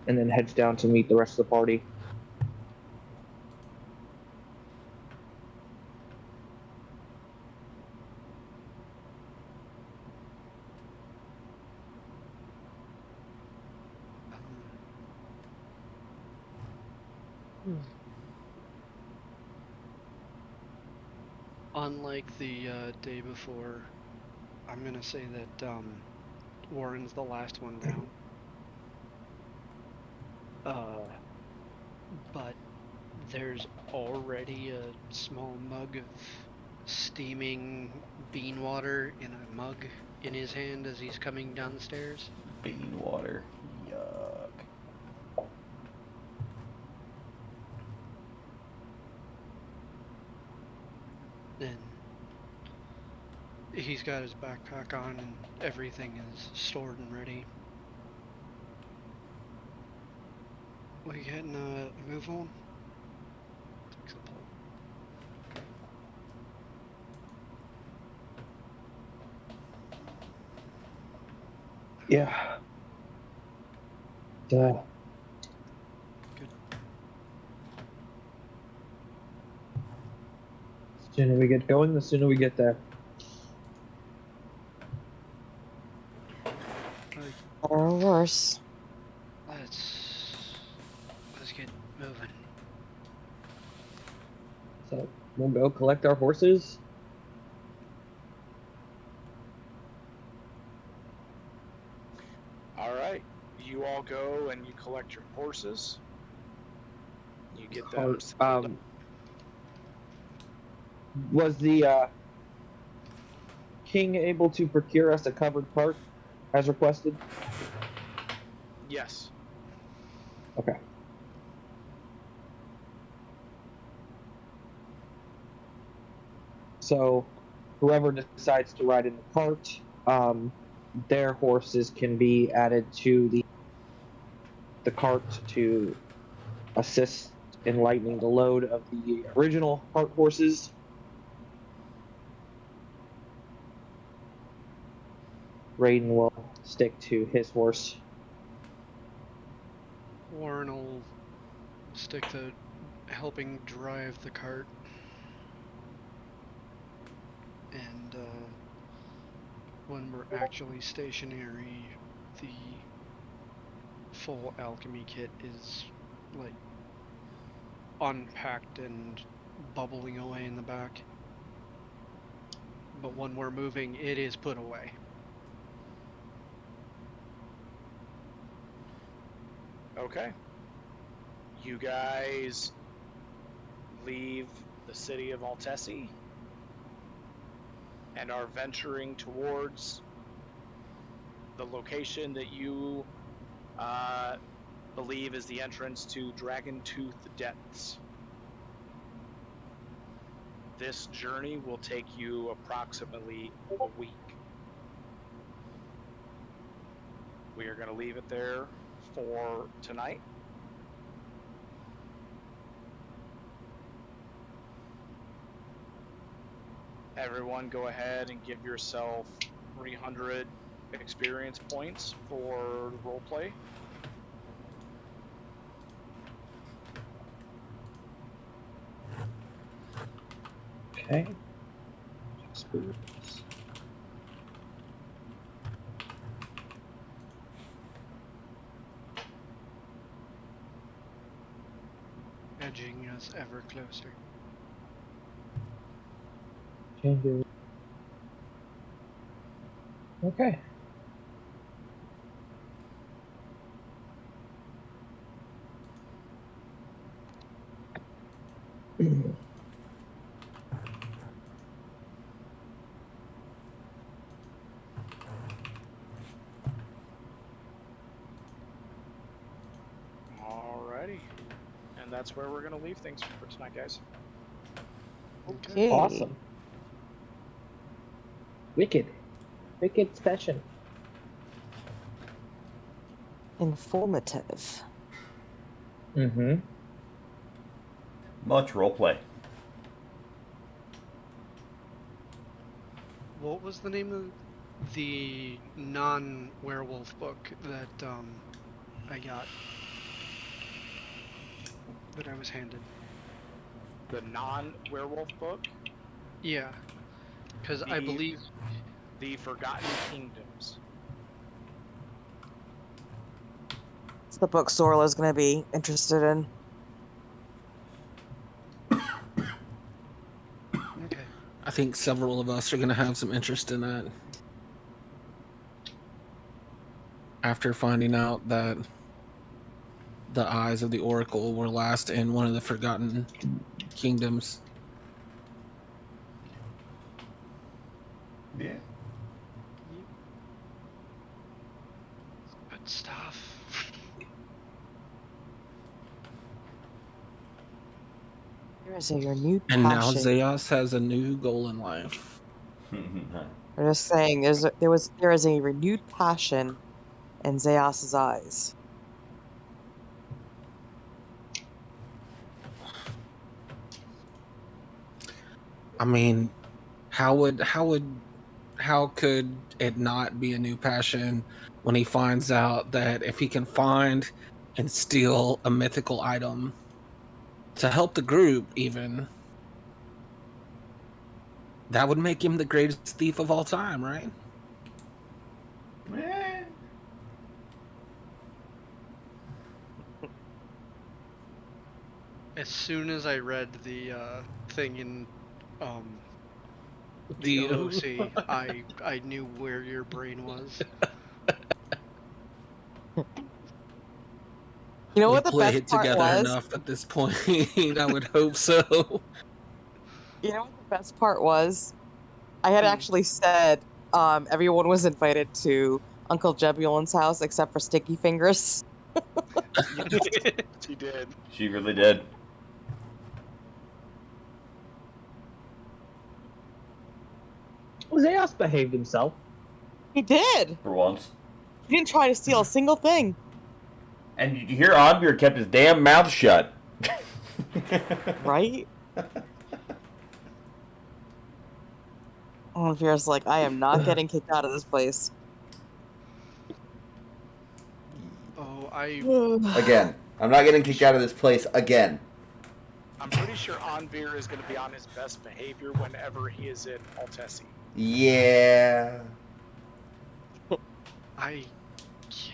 And then heads down to meet the rest of the party. Unlike the day before, I'm gonna say that Warren's the last one down. But there's already a small mug of steaming bean water in a mug in his hand as he's coming down the stairs. Bean water. Yuck. And he's got his backpack on and everything is stored and ready. We getting a move on? Takes a pull. Yeah. Good. The sooner we get going, the sooner we get there. Or worse. Let's get moving. So we'll go collect our horses. All right. You all go and you collect your horses. You get them. Was the king able to procure us a covered cart as requested? Yes. Okay. So whoever decides to ride in the cart, their horses can be added to the cart to assist in lightening the load of the original cart horses. Raiden will stick to his horse. Warren will stick to helping drive the cart. And when we're actually stationary, the full alchemy kit is like unpacked and bubbling away in the back. But when we're moving, it is put away. Okay. You guys leave the city of Altessi and are venturing towards the location that you believe is the entrance to Dragon Tooth Depths. This journey will take you approximately a week. We are going to leave it there for tonight. Everyone go ahead and give yourself 300 experience points for roleplay. Okay. Experience. Edging us ever closer. Changes. Okay. Alrighty. And that's where we're going to leave things for tonight, guys. Okay. Awesome. Wicked. Wicked session. Informative. Mm-hmm. Much roleplay. What was the name of the non-werewolf book that I got? That I was handed? The non-werewolf book? Yeah. Because I believe... The Forgotten Kingdoms. It's the book Sorla's going to be interested in. Okay. I think several of us are going to have some interest in that. After finding out that the eyes of the Oracle were last in one of the Forgotten Kingdoms. Yeah. Good stuff. There is a renewed And now passion. Zeus has a new goal in life. I'm just saying, there is a renewed passion in Zeus's eyes. I mean, how could it not be a new passion when he finds out that if he can find and steal a mythical item to help the group, even, that would make him the greatest thief of all time, right? Eh. As soon as I read the thing in The the OOC, I knew where your brain was. You know we what the play best it part together was? enough at this point. I would hope so. You know what the best part was? I had Hmm. actually said everyone was invited to Uncle Jebulin's house except for Sticky Fingers. Yes, she did. She really did. Zeus behaved himself. He did. For once. He didn't try to steal a single thing. And you hear Onbeer kept his damn mouth shut. Right? Oliver's like, I am not getting kicked out of this place. Oh, I Again. I'm not getting kicked out of this place again. I'm pretty sure Anvir is going to be on his best behavior whenever he is in Altessi. Yeah. I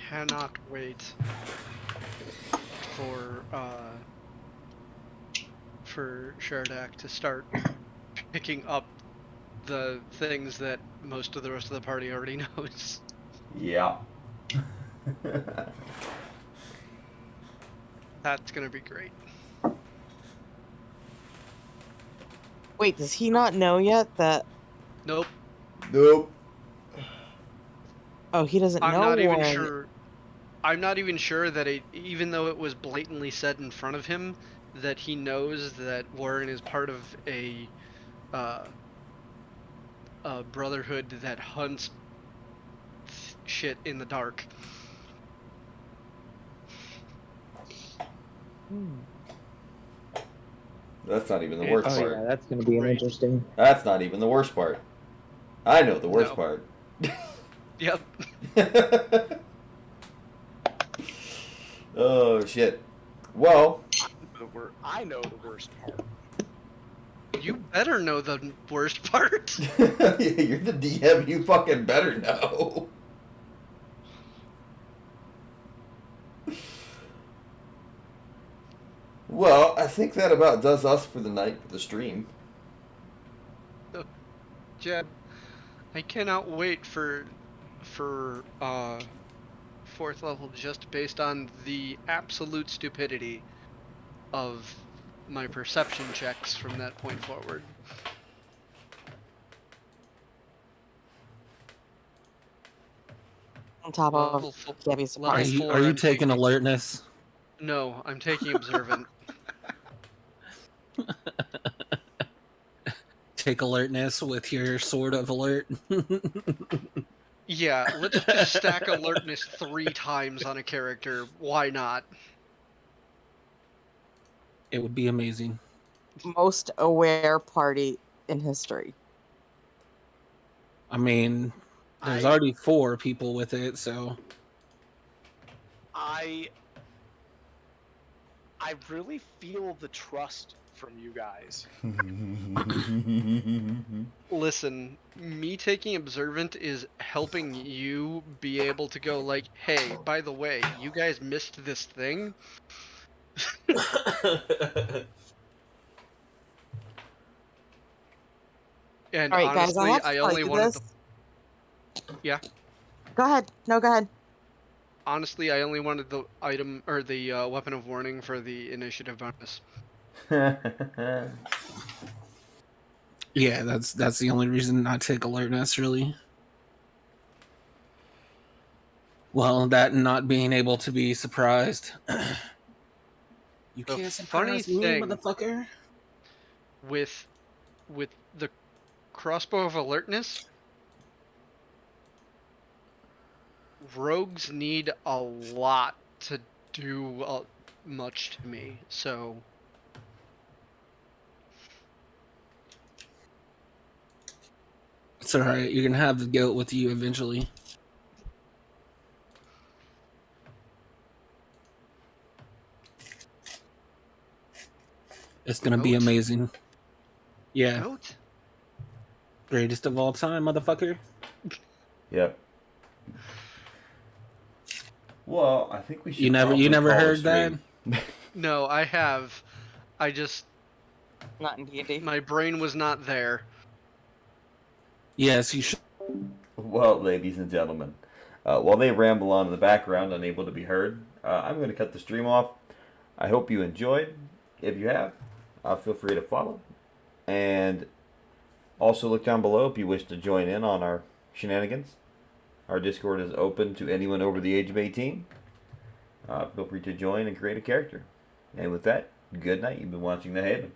cannot wait for Shardak to start picking up the things that most of the rest of the party already knows. Yeah. That's gonna be great. Wait, does he not know yet that? Nope. Nope. Oh, he doesn't I'm know. not even Warren. sure. I'm not even sure that even though it was blatantly said in front of him, that he knows that Warren is part of a brotherhood that hunts shit in the dark. That's not even the worst Oh part. yeah, that's gonna be an Great. interesting. That's not even the worst part. I know the worst No. part. Yep. Oh shit. Well, I know the worst part. You better know the worst part. you're the DM. You fucking better know. Well, I think that about does us for the night for the stream. Jeb, I cannot wait for fourth level just based on the absolute stupidity of my perception checks from that point forward. On top Level of Gabby's surprise. four. Are you I'm taking taking alertness? No, I'm taking observant. Take alertness with your sword of alert. Yeah, let's just stack alertness 3 times on a character. Why not? It would be amazing. Most aware party in history. I mean, there's already 4 people with it, so I really feel the trust from you guys. Listen, me taking observant is helping you be able to go like, hey, by the way, you guys missed this thing. And All right, guys, I honestly, have to I tell only you wanted this. Yeah. Go ahead. No, go ahead. Honestly, I only wanted the item or the weapon of warning for the initiative bonus. yeah, that's the only reason I take alertness, really. Well, that and not being able to be surprised. You The can't funny surprise me, thing motherfucker. with the crossbow of alertness, rogues need a lot to do much to me, so It's alright, you're gonna have the goat with you eventually. It's gonna be Note? amazing. Yeah, Note? greatest of all time, motherfucker. Yep. Well, I think we should. You never probably call a heard that? stream. No, I have. I just Not in D&D. my brain was not there. Yes, you should. Well, ladies and gentlemen, while they ramble on in the background, unable to be heard, I'm going to cut the stream off. I hope you enjoyed. If you have, feel free to follow. And also look down below if you wish to join in on our shenanigans. Our Discord is open to anyone over the age of 18. Feel free to join and create a character. And with that, good night. You've been watching The Haven.